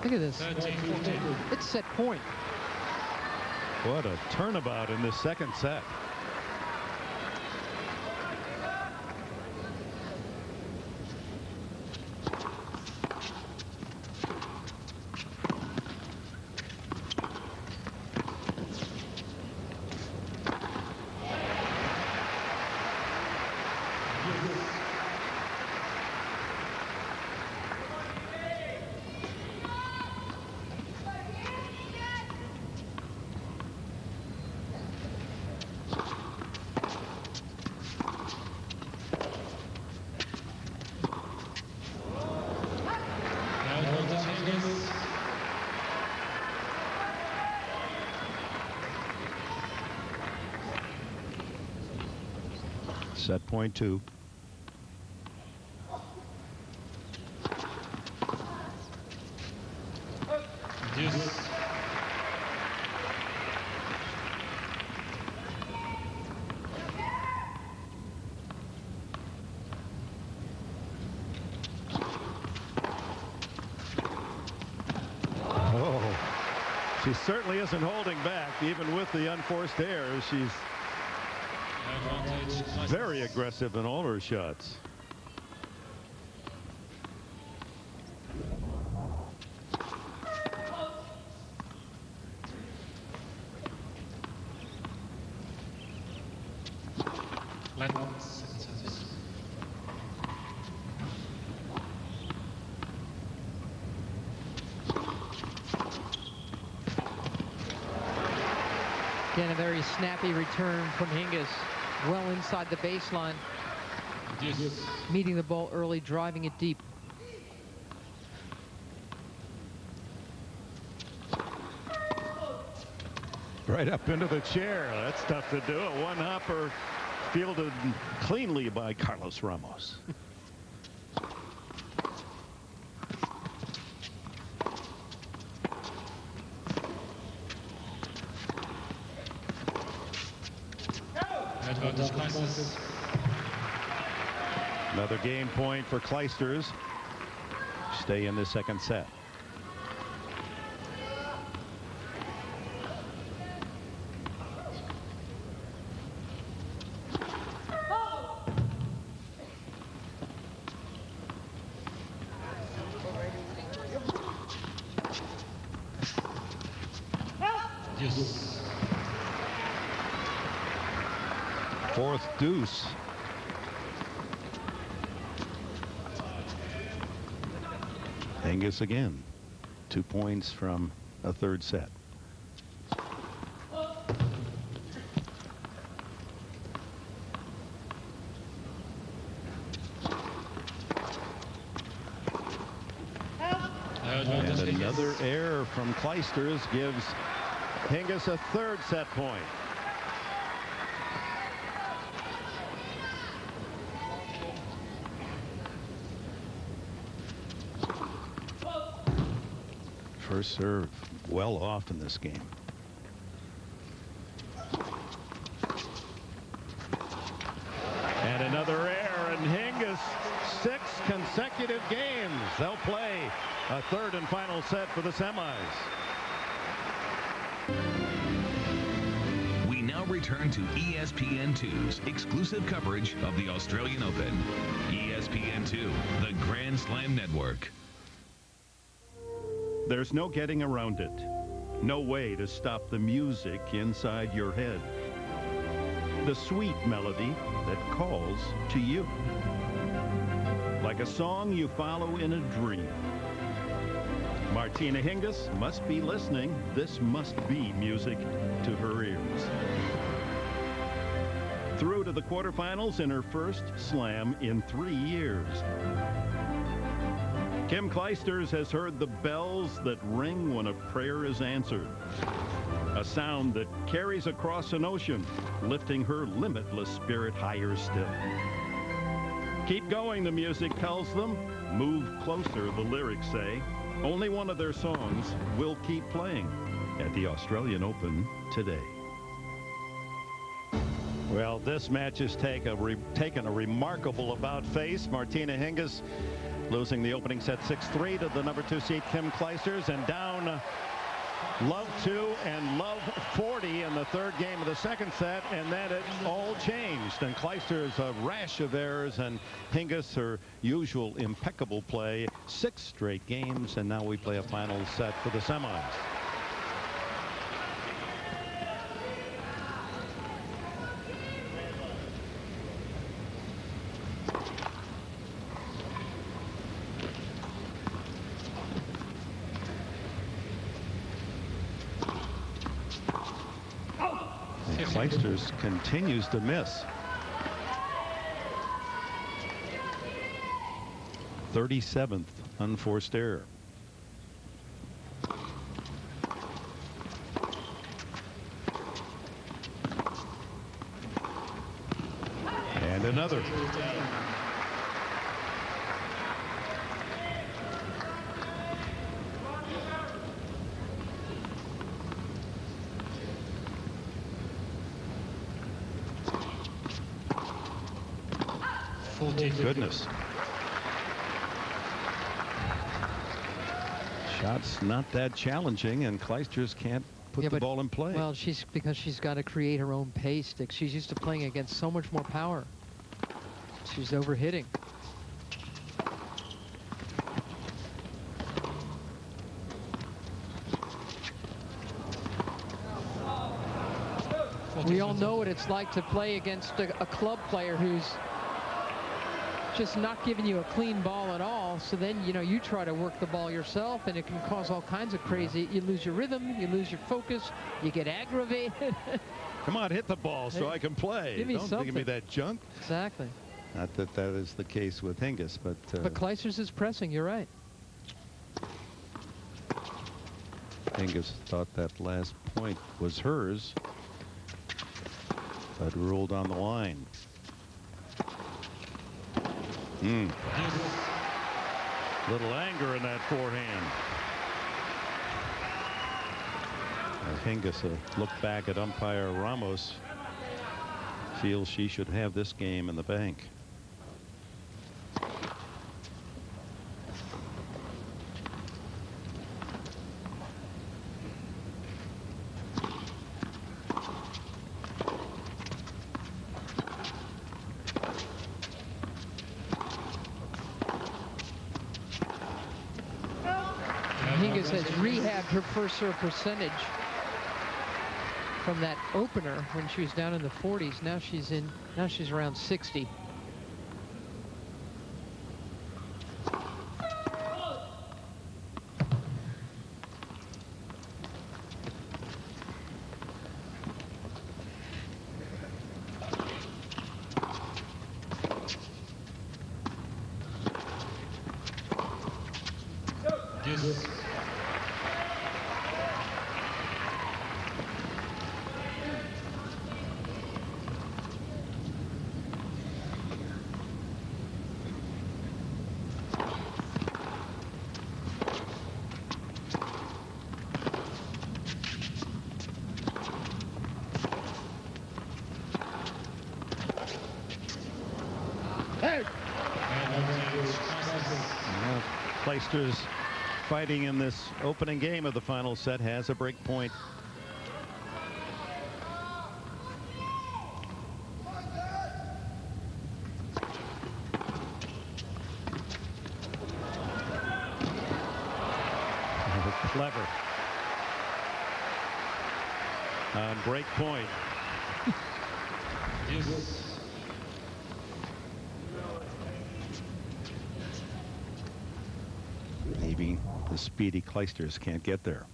Look at this. It's set point. What a turnabout in the second set. Set point 2. She certainly isn't holding back, even with the unforced errors. She's very aggressive in all her shots. Again, a very snappy return from Hingis, well inside the baseline. Meeting the ball early, driving it deep. Right up into the chair. That's tough to do. A one-hopper fielded cleanly by Carlos Ramos. Another game point for Clijsters. Stay in the second set. Fourth deuce. Hingis again. 2 points from a third set. And another error from Clijsters gives Hingis a third set point. First serve well off in this game. And another error, and Hingis 6 consecutive games. They'll play a third and final set for the semis. We now return to ESPN2's exclusive coverage of the Australian Open. ESPN2, the Grand Slam Network. There's no getting around it. No way to stop the music inside your head. The sweet melody that calls to you. Like a song you follow in a dream. Martina Hingis must be listening. This must be music to her ears. Through to the quarterfinals in her first slam in 3 years. Kim Clijsters has heard the bells that ring when a prayer is answered. A sound that carries across an ocean, lifting her limitless spirit higher still. Keep going, the music tells them. Move closer, the lyrics say. Only one of their songs will keep playing at the Australian Open today. Well, this match has taken a remarkable about-face. Martina Hingis losing the opening set 6-3 to the number 2 seed Kim Clijsters, and down love 2 and love 40 in the third game of the second set, and then it all changed. And Clijsters a rash of errors, and Hingis her usual impeccable play. 6 straight games, and now we play a final set for the semis. Clijsters continues to miss. 37th unforced error. And another. Goodness. Shots not that challenging, and Clijsters can't put the ball in play. Well, because she's got to create her own pace. She's used to playing against so much more power. She's overhitting. We all know what it's like to play against a club player who's just not giving you a clean ball at all. So then, you know, you try to work the ball yourself, and it can cause all kinds of crazy. You lose your rhythm, you lose your focus, you get aggravated. Come on, hit the ball so I can play. Don't give me that junk. Exactly. Not that that is the case with Hingis, but Clijsters is pressing. You're right. Hingis thought that last point was hers, but ruled on the line. Little anger in that forehand. Hingis look back at umpire Ramos. Feels she should have this game in the bank. Hingis has rehabbed her first serve percentage from that opener when she was down in the 40s. Now she's around 60. Clijsters fighting in this opening game of the final set has a break point. Clever on break point. Maybe the speedy Clijsters can't get there.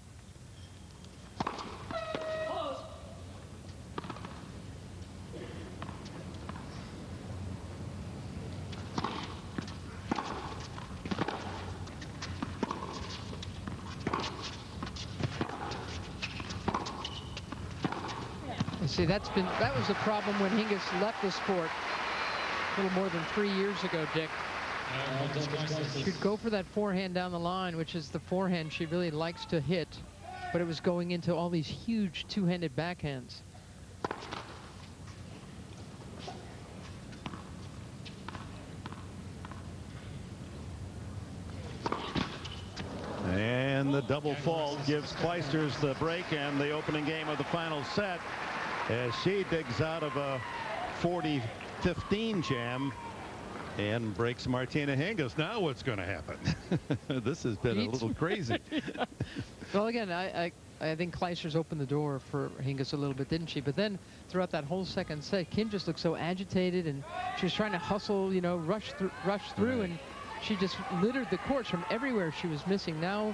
See, that was the problem when Hingis left the sport a little more than 3 years ago, Dick. She'd go for that forehand down the line, which is the forehand she really likes to hit, but it was going into all these huge two-handed backhands. And the double fault gives Clijsters the break and the opening game of the final set as she digs out of a 40-15 jam and breaks Martina Hingis. Now what's going to happen? This has been a little crazy. Yeah. Well, again, I think Clijsters opened the door for Hingis a little bit, didn't she? But then throughout that whole second set, Kim just looked so agitated, and she was trying to hustle, you know, rush through, and she just littered the courts from everywhere she was missing. Now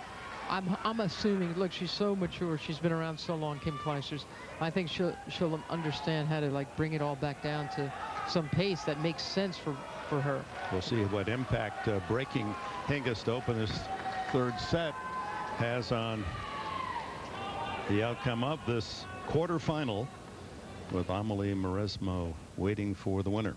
I'm assuming, look, she's so mature. She's been around so long, Kim Clijsters. I think she'll understand how to, like, bring it all back down to some pace that makes sense for her. We'll see what impact breaking Hingis to open this third set has on the outcome of this quarterfinal, with Amelie Mauresmo waiting for the winner.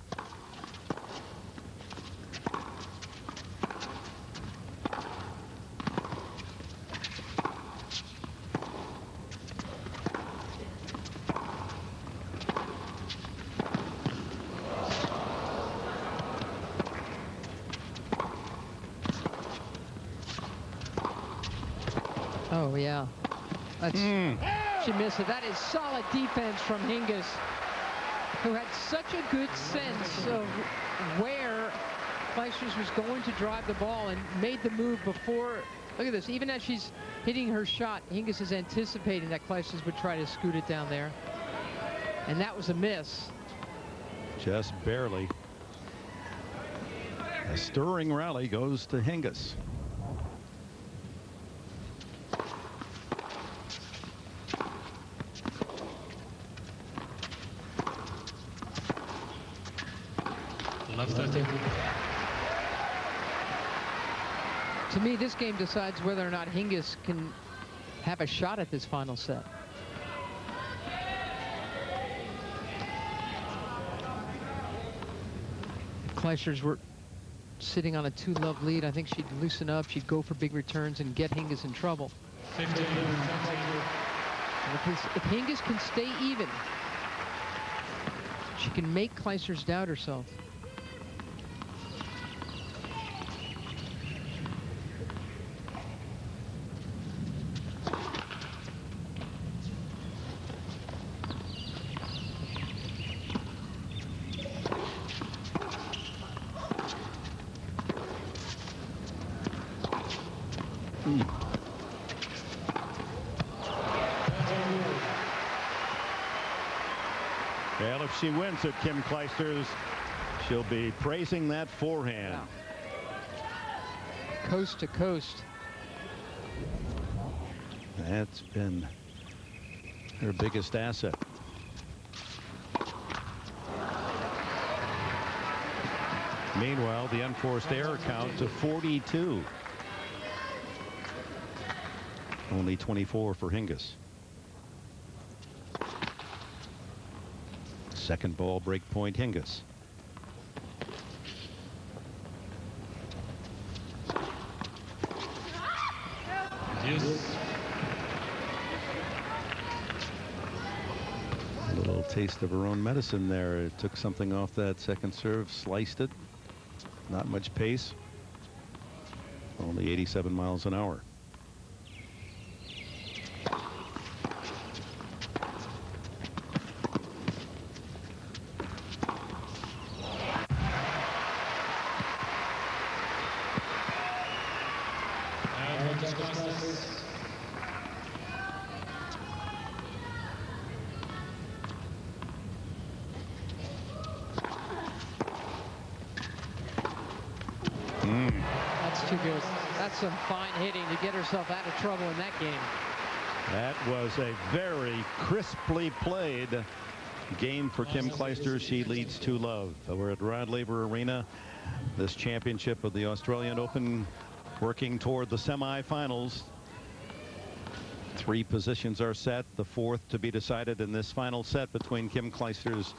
Oh, yeah. That's, she missed it. That is solid defense from Hingis, who had such a good sense of where Clijsters was going to drive the ball and made the move before. Look at this. Even as she's hitting her shot, Hingis is anticipating that Clijsters would try to scoot it down there. And that was a miss. Just barely. A stirring rally goes to Hingis. To me, this game decides whether or not Hingis can have a shot at this final set. Clijsters were sitting on a 2-love lead. I think she'd loosen up. She'd go for big returns and get Hingis in trouble. And if Hingis can stay even, she can make Clijsters doubt herself. Well, if she wins it, Kim Clijsters, she'll be praising that forehand. Wow. Coast to coast. That's been her biggest asset. Meanwhile, the unforced error count to 42. Only 24 for Hingis. Second ball break point, Hingis. A little taste of her own medicine there. It took something off that second serve, sliced it. Not much pace. Only 87 miles an hour. That's too good. That's some fine hitting to get herself out of trouble in that game. That was a very crisply played game for Kim Clijsters. She leads 2-love. We're at Rod Laver Arena. This championship of the Australian Open, working toward the semifinals. 3 positions are set. The 4th to be decided in this final set between Kim Clijsters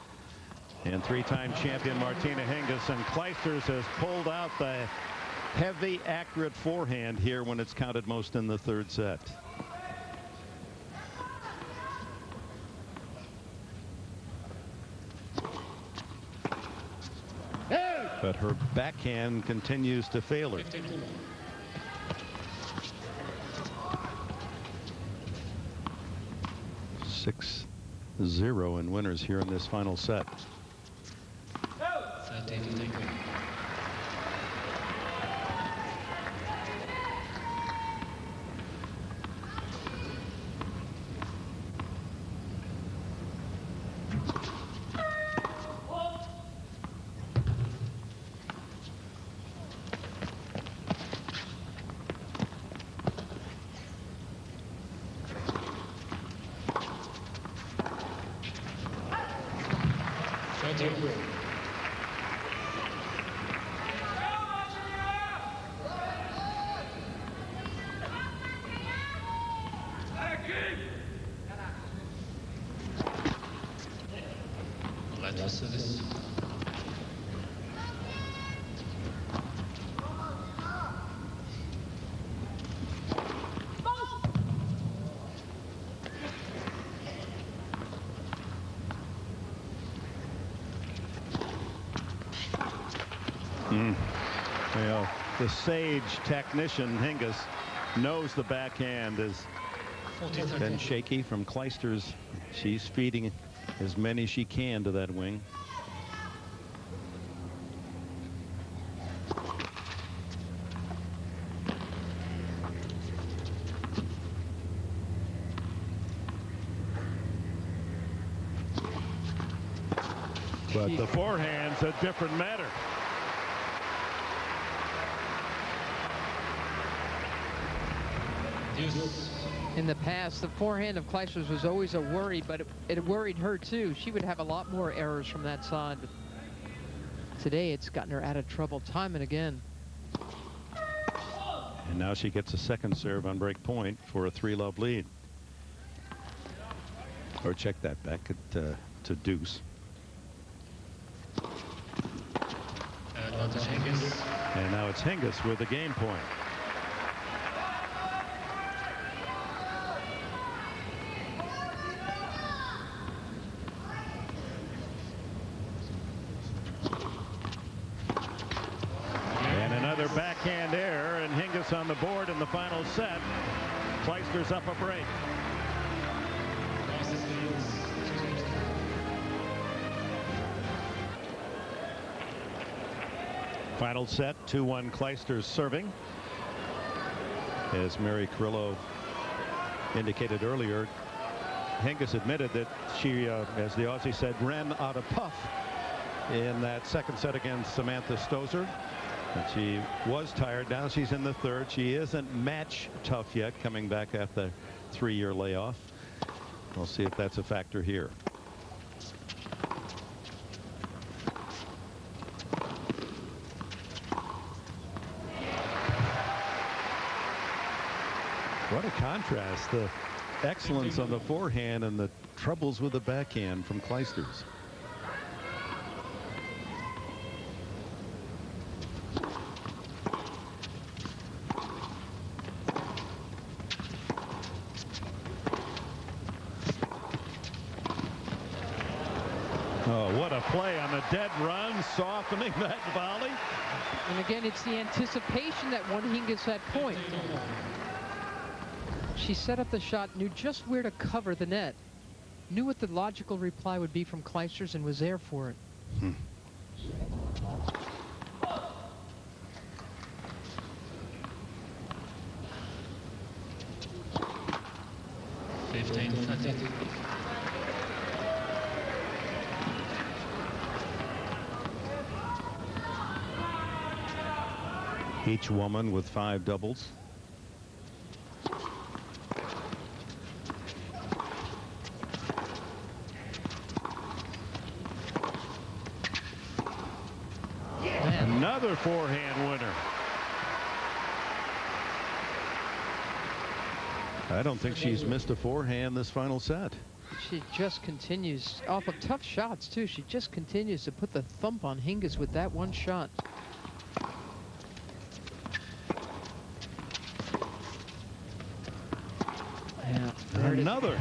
and 3-time champion Martina Hingis. And Clijsters has pulled out the heavy, accurate forehand here when it's counted most in the 3rd set. But her backhand continues to fail her. 6-0 in winners here in this final set. Well, the sage technician Hingis knows the backhand has been shaky from Clijsters. She's feeding as many as she can to that wing. But the forehand's a different matter. In the past, the forehand of Clijsters was always a worry, but it worried her too. She would have a lot more errors from that side. But today, it's gotten her out of trouble time and again. And now she gets a second serve on break point for a 3-love lead. Or check that back at to deuce. And now it's Hingis with the game point. And another backhand error, and Hingis on the board in the final set. Clijsters up a break. Final set, 2-1 Clijsters serving. As Mary Carrillo indicated earlier, Hingis admitted that she, as the Aussie said, ran out of puff in that second set against Samantha Stosur. And she was tired. Now she's in the third. She isn't match tough yet, coming back after the 3-year layoff. We'll see if that's a factor here. What a contrast, the excellence on the forehand and the troubles with the backhand from Clijsters. Oh, what a play on the dead run, softening that volley. And again, it's the anticipation that won Hingis that point. She set up the shot, knew just where to cover the net, knew what the logical reply would be from Clijsters, and was there for it. 15-30. Each woman with 5 doubles. Another forehand winner. I don't think she's missed a forehand this final set. She just continues, off of tough shots too, she just continues to put the thump on Hingis with that one shot. Yeah, another.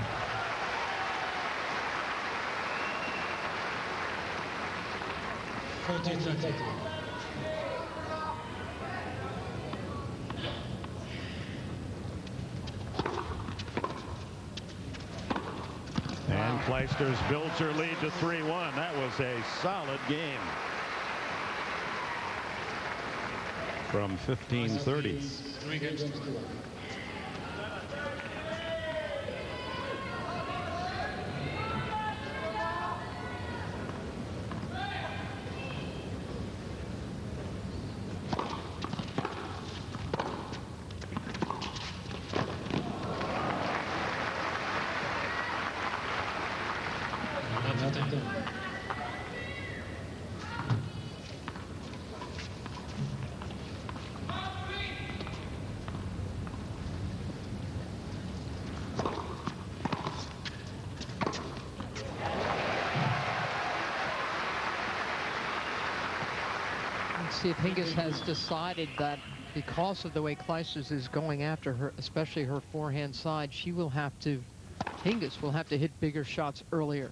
And Clijsters builds her lead to 3-1. That was a solid game from 15-30. 3 games to 1. See if Hingis has decided that because of the way Clijsters is going after her, especially her forehand side, she will have to, Hingis will have to hit bigger shots earlier.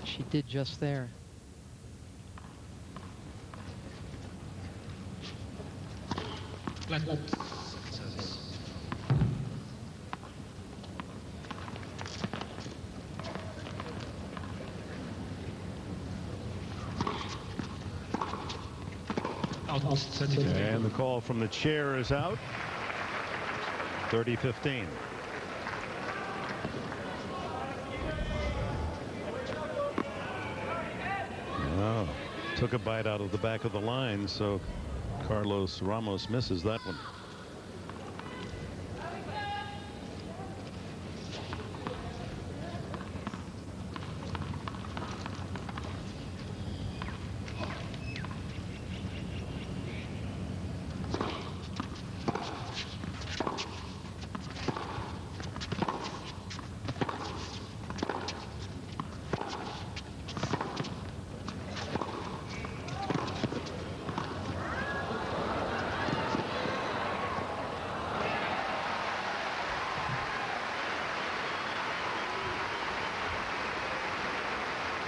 She did just there. Flat service. Out. And the call from the chair is out. 30-15. Oh, took a bite out of the back of the line, so Carlos Ramos misses that one.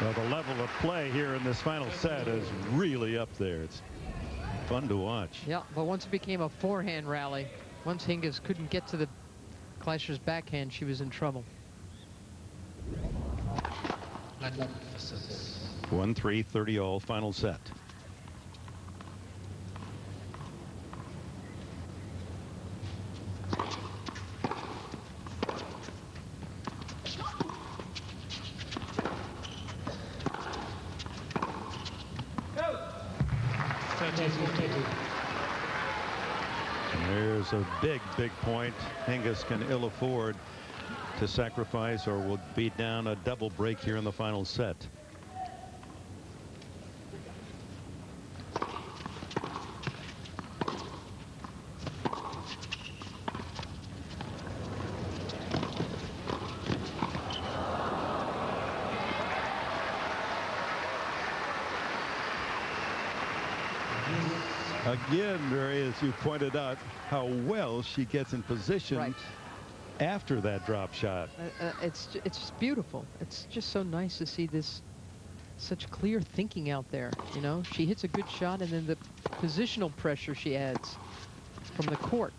Well, the level of play here in this final set is really up there. It's fun to watch. Yeah, but once it became a forehand rally, once Hingis couldn't get to the Clijsters' backhand, she was in trouble. 1-3, 30-all, final set. There's a big point. Hingis can ill afford to sacrifice or will be down a double break here in the final set. Again, Mary, as you pointed out, how well she gets in position after that drop shot. It's just beautiful. It's just so nice to see this, such clear thinking out there. You know, she hits a good shot, and then the positional pressure she adds from the court.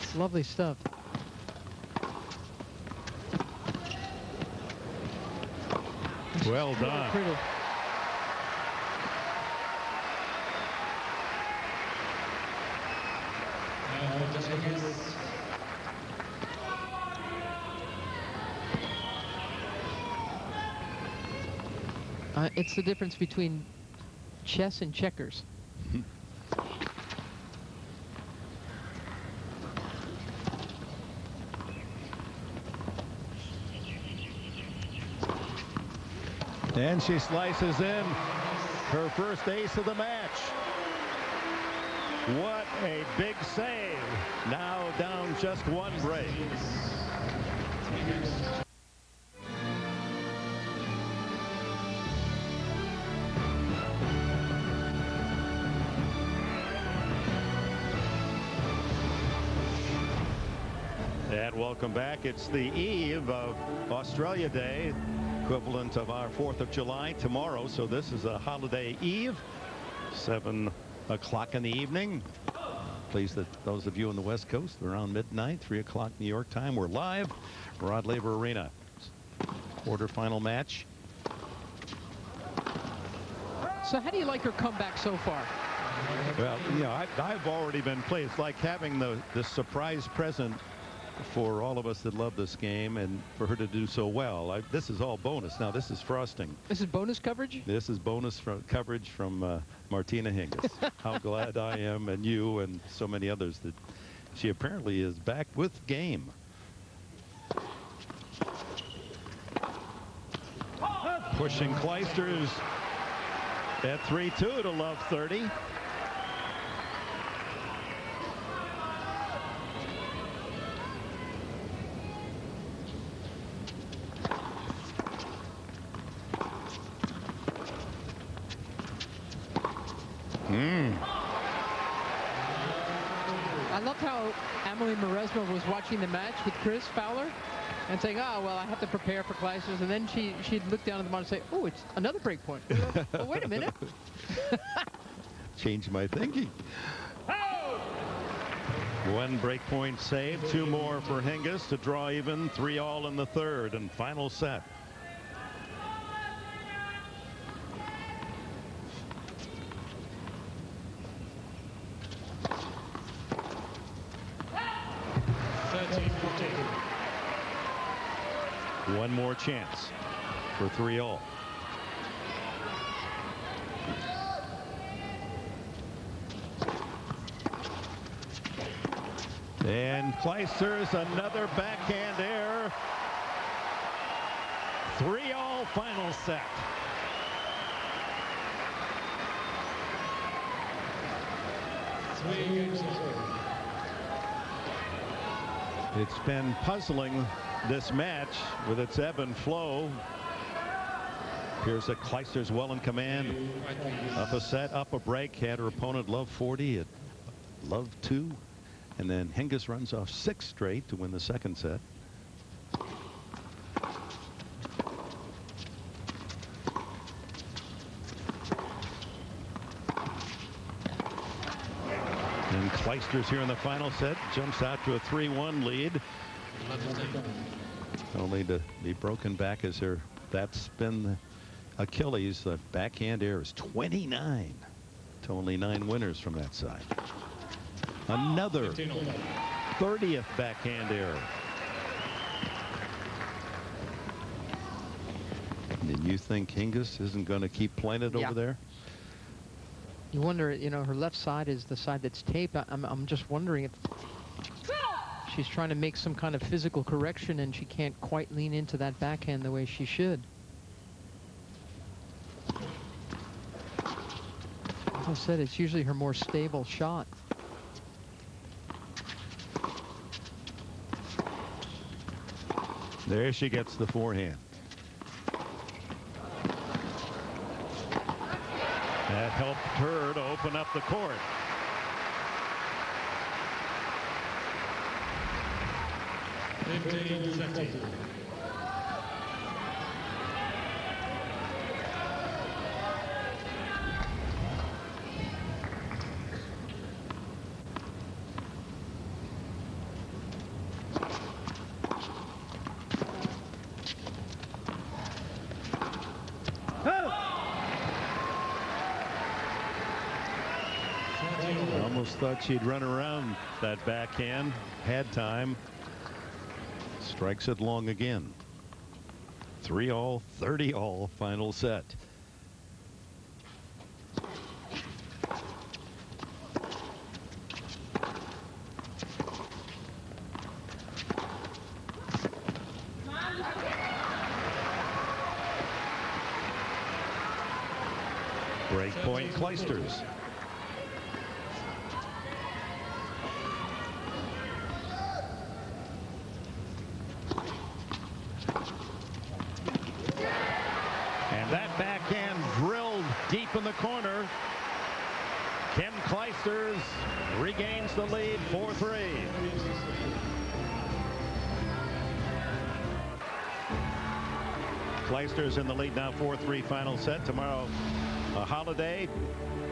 It's lovely stuff. Well done. Pretty. It's the difference between chess and checkers. And she slices in her first ace of the match. What a big save. Now down just one break. And welcome back. It's the eve of Australia Day, equivalent of our 4th of July tomorrow. So this is a holiday eve, 7 o'clock in the evening. Pleased that those of you on the West Coast around midnight, 3 o'clock New York time, we're live. Rod Laver Arena. Quarterfinal match. So how do you like her comeback so far? Well, you know, I've already been pleased. It's like having the surprise present for all of us that love this game, and for her to do so well. This is all bonus. Now this is frosting. This is bonus coverage? This is bonus coverage from Martina Hingis. How glad I am, and you and so many others, that she apparently is back with game. Pushing Clijsters at 3-2 to love 30. I loved how Emily Maresma was watching the match with Chris Fowler and saying, oh, well, I have to prepare for Clijsters. And then she'd look down at the monitor and say, oh, it's another break point. Oh, wait a minute. changed my thinking. One break point saved, 2 more for Hingis to draw even, 3-all in the third and final set. One more chance for 3-all. And Clijsters, another backhand error. 3-all final set. It's been puzzling, this match, with its ebb and flow. Appears that Clijsters well in command. Up a set, up a break, had her opponent love 40 at love 2. And then Hingis runs off 6 straight to win the second set. And Clijsters here in the final set jumps out to a 3-1 lead. Only to be broken back as her, that's been the Achilles. The backhand error is 29 to only 9 winners from that side. Another 30th backhand error. And you think Hingis isn't going to keep playing it over there? You wonder, you know, her left side is the side that's taped. I'm just wondering if she's trying to make some kind of physical correction and she can't quite lean into that backhand the way she should. As I said, it's usually her more stable shot. There she gets the forehand. That helped her to open up the court. Almost thought she'd run around that backhand. Had time. Strikes it long again. 3-all, 30-all final set. Break point, Clijsters. Deep in the corner. Kim Clijsters regains the lead 4-3. Clijsters in the lead now 4-3 final set. Tomorrow a holiday,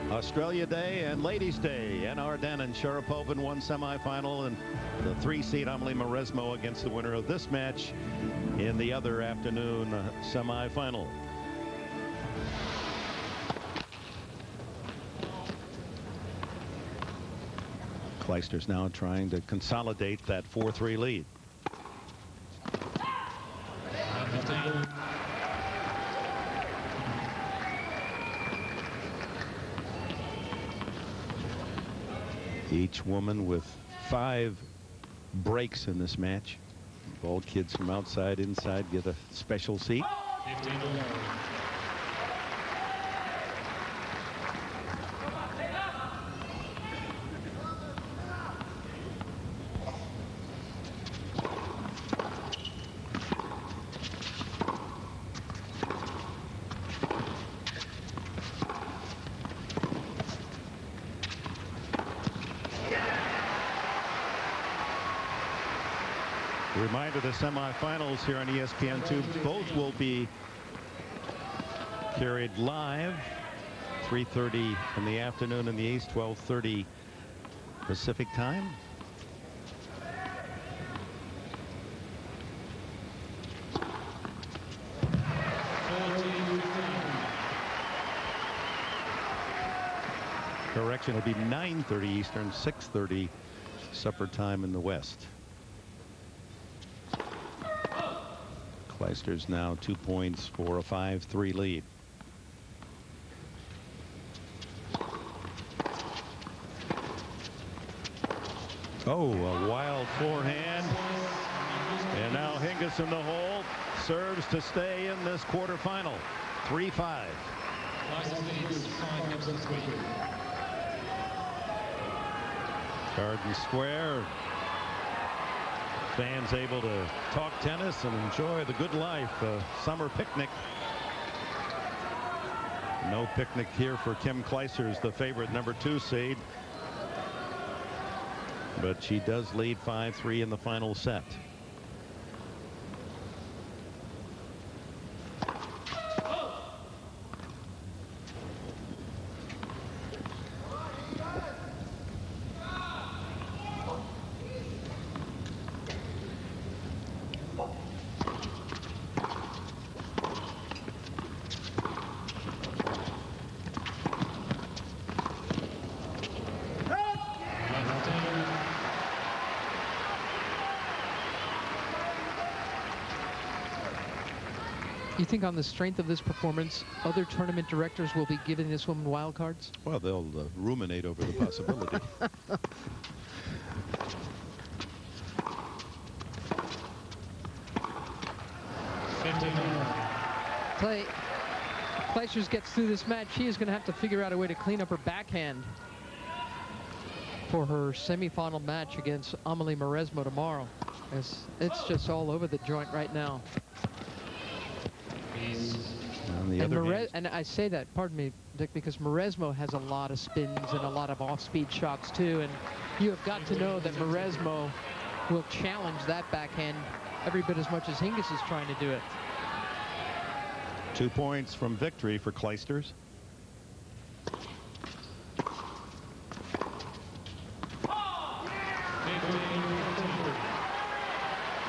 Australia Day and Ladies Day. Anna Arden and Sharapova in one semifinal, and the 3-seed Amelie Mauresmo against the winner of this match in the other afternoon semifinal. Clijsters now trying to consolidate that 4-3 lead. Each woman with 5 breaks in this match. All kids from outside, inside get a special seat. 15. Reminder, the semifinals here on ESPN2, both will be carried live 3:30 in the afternoon in the East, 12:30 Pacific time. Correction, it'll be 9:30 Eastern, 6:30 supper time in the West. Clijsters now 2 points for a 5-3 lead. Oh, a wild forehand. And now Hingis in the hole. Serves to stay in this quarterfinal. 3-5. Garden Square. Fans able to talk tennis and enjoy the good life. A summer picnic. No picnic here for Kim Clijsters, the favorite #2 seed. But she does lead 5-3 in the final set. You think on the strength of this performance, other tournament directors will be giving this woman wild cards? Well, they'll ruminate over the possibility. Clijsters gets through this match, she is going to have to figure out a way to clean up her backhand for her semifinal match against Amelie Mauresmo tomorrow. It's just all over the joint right now. And I say that, pardon me, Dick, because Mauresmo has a lot of spins and a lot of off-speed shots too, and you have got to know that Mauresmo will challenge that backhand every bit as much as Hingis is trying to do it. 2 points from victory for Clijsters.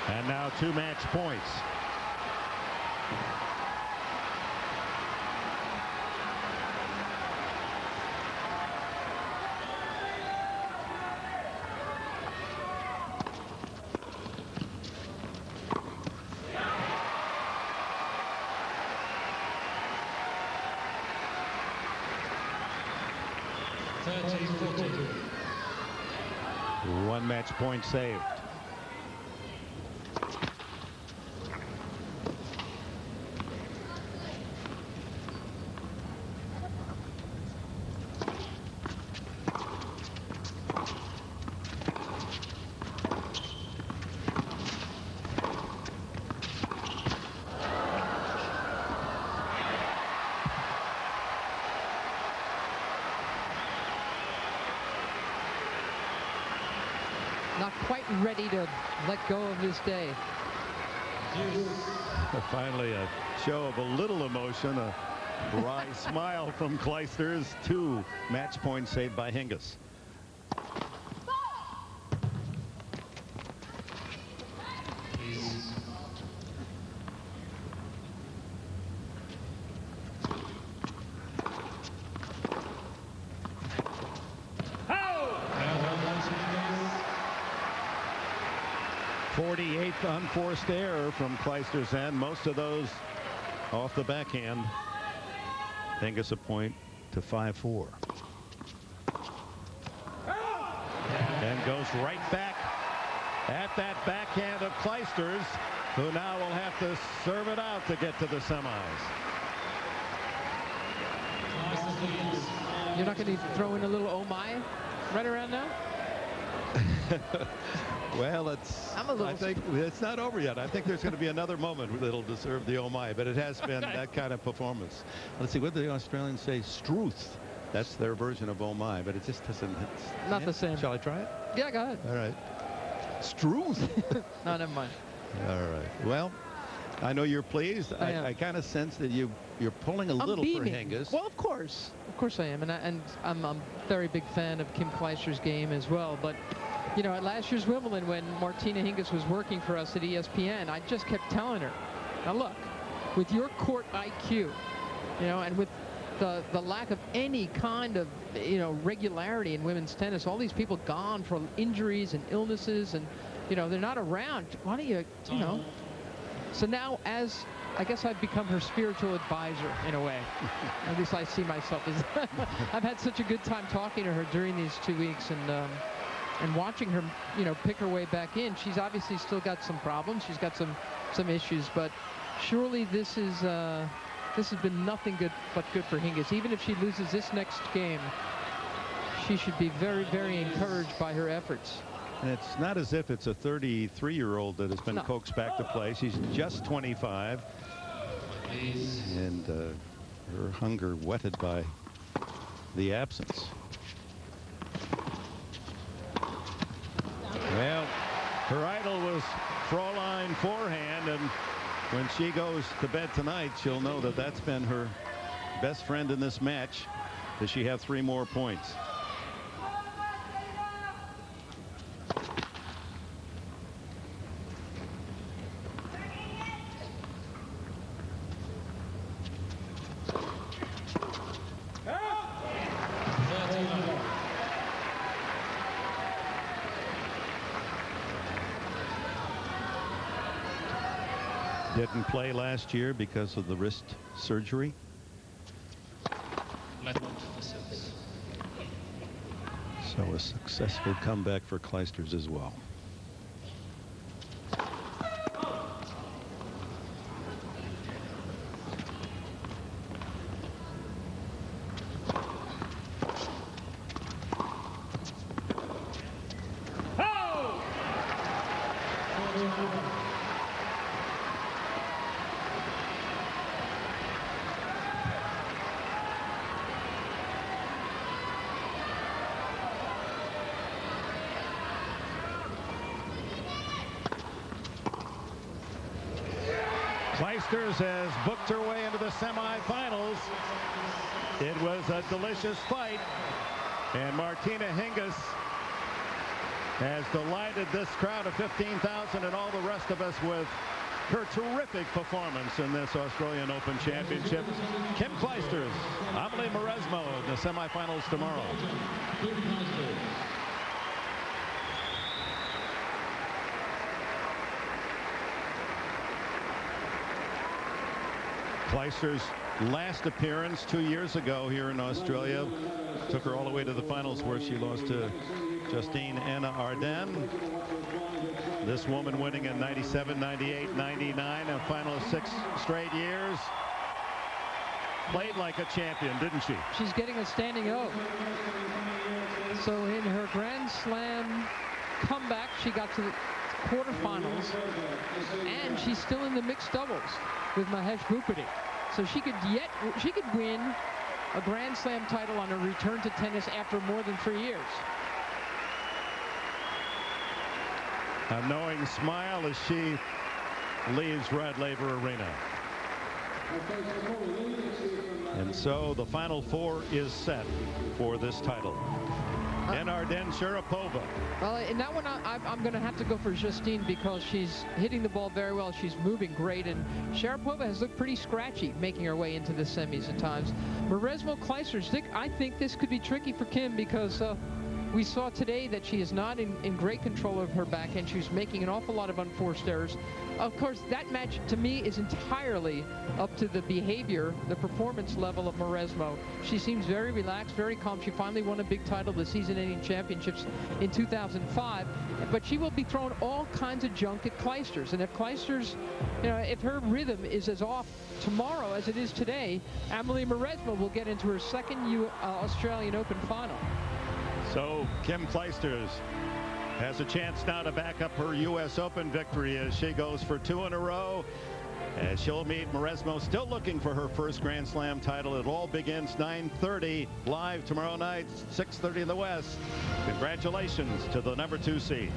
And now 2 match points. One match point saved. Not quite ready to let go of this day. Finally, a show of a little emotion, a wry smile from Clijsters. 2 match points saved by Hingis. Unforced error from Clijsters, and most of those off the backhand. Hingis a point to 5-4. And goes right back at that backhand of Clijsters, who now will have to serve it out to get to the semis. You're not going to throw in a little oh my right around now? Well, I think it's not over yet. I think there's going to be another moment that'll deserve the oh my, but it has been that kind of performance. Let's see, what do the Australians say? Struth. That's their version of oh my, but it just doesn't. Not the same. Shall I try it? Yeah, go ahead. All right. Struth. No, never mind. All right. Well, I know you're pleased. I kind of sense that you're pulling a little for Hingis. Well, of course I am, and I'm a very big fan of Kim Clijsters' game as well. But you know, at last year's Wimbledon, when Martina Hingis was working for us at ESPN, I just kept telling her, now look, with your court IQ, you know, and with the lack of any kind of, you know, regularity in women's tennis, all these people gone from injuries and illnesses, and you know, they're not around. Why don't you know? So now, as I guess I've become her spiritual advisor in a way. At least I see myself as. I've had such a good time talking to her during these 2 weeks, and watching her, you know, pick her way back in. She's obviously still got some problems. She's got some issues, but surely this has been nothing but good for Hingis. Even if she loses this next game, she should be very, very encouraged by her efforts. And it's not as if it's a 33-year-old that has been coaxed back to play. She's just 25. And her hunger whetted by the absence. Well, her idol was Fräulein Forehand, and when she goes to bed tonight, she'll know that that's been her best friend in this match. Does she have 3 more points? Didn't play last year because of the wrist surgery. So a successful comeback for Clijsters as well. Clijsters has booked her way into the semifinals. It was a delicious fight, and Martina Hingis has delighted this crowd of 15,000 and all the rest of us with her terrific performance in this Australian Open Championship. Kim Clijsters, Amelie Mauresmo in the semifinals tomorrow. Clijsters' last appearance 2 years ago here in Australia took her all the way to the finals, where she lost to Justine Anna Arden. This woman winning in 97, 98, 99, a final of 6 straight years. Played like a champion, didn't she? She's getting a standing O. So in her Grand Slam comeback, she got to the quarterfinals, and she's still in the mixed doubles with Mahesh Bhupathi. So she could win a Grand Slam title on her return to tennis after more than 3 years. A knowing smile as she leaves Rod Laver Arena. And so the final 4 is set for this title. And Arden Sharapova. Well, in that one, I'm going to have to go for Justine, because she's hitting the ball very well. She's moving great, and Sharapova has looked pretty scratchy making her way into the semis at times. Mauresmo, Clijsters, I think this could be tricky for Kim, because we saw today that she is not in great control of her backhand. She's making an awful lot of unforced errors. Of course, that match to me is entirely up to the behavior, the performance level of Mauresmo. She seems very relaxed, very calm. She finally won a big title, the season-ending championships in 2005. But she will be throwing all kinds of junk at Clijsters. And if Clijsters, you know, if her rhythm is as off tomorrow as it is today, Amelie Mauresmo will get into her second Australian Open final. So Kim Clijsters has a chance now to back up her U.S. Open victory as she goes for 2 in a row. As she'll meet Mauresmo, still looking for her first Grand Slam title. It all begins 9:30 live tomorrow night, 6:30 in the West. Congratulations to the #2 seed.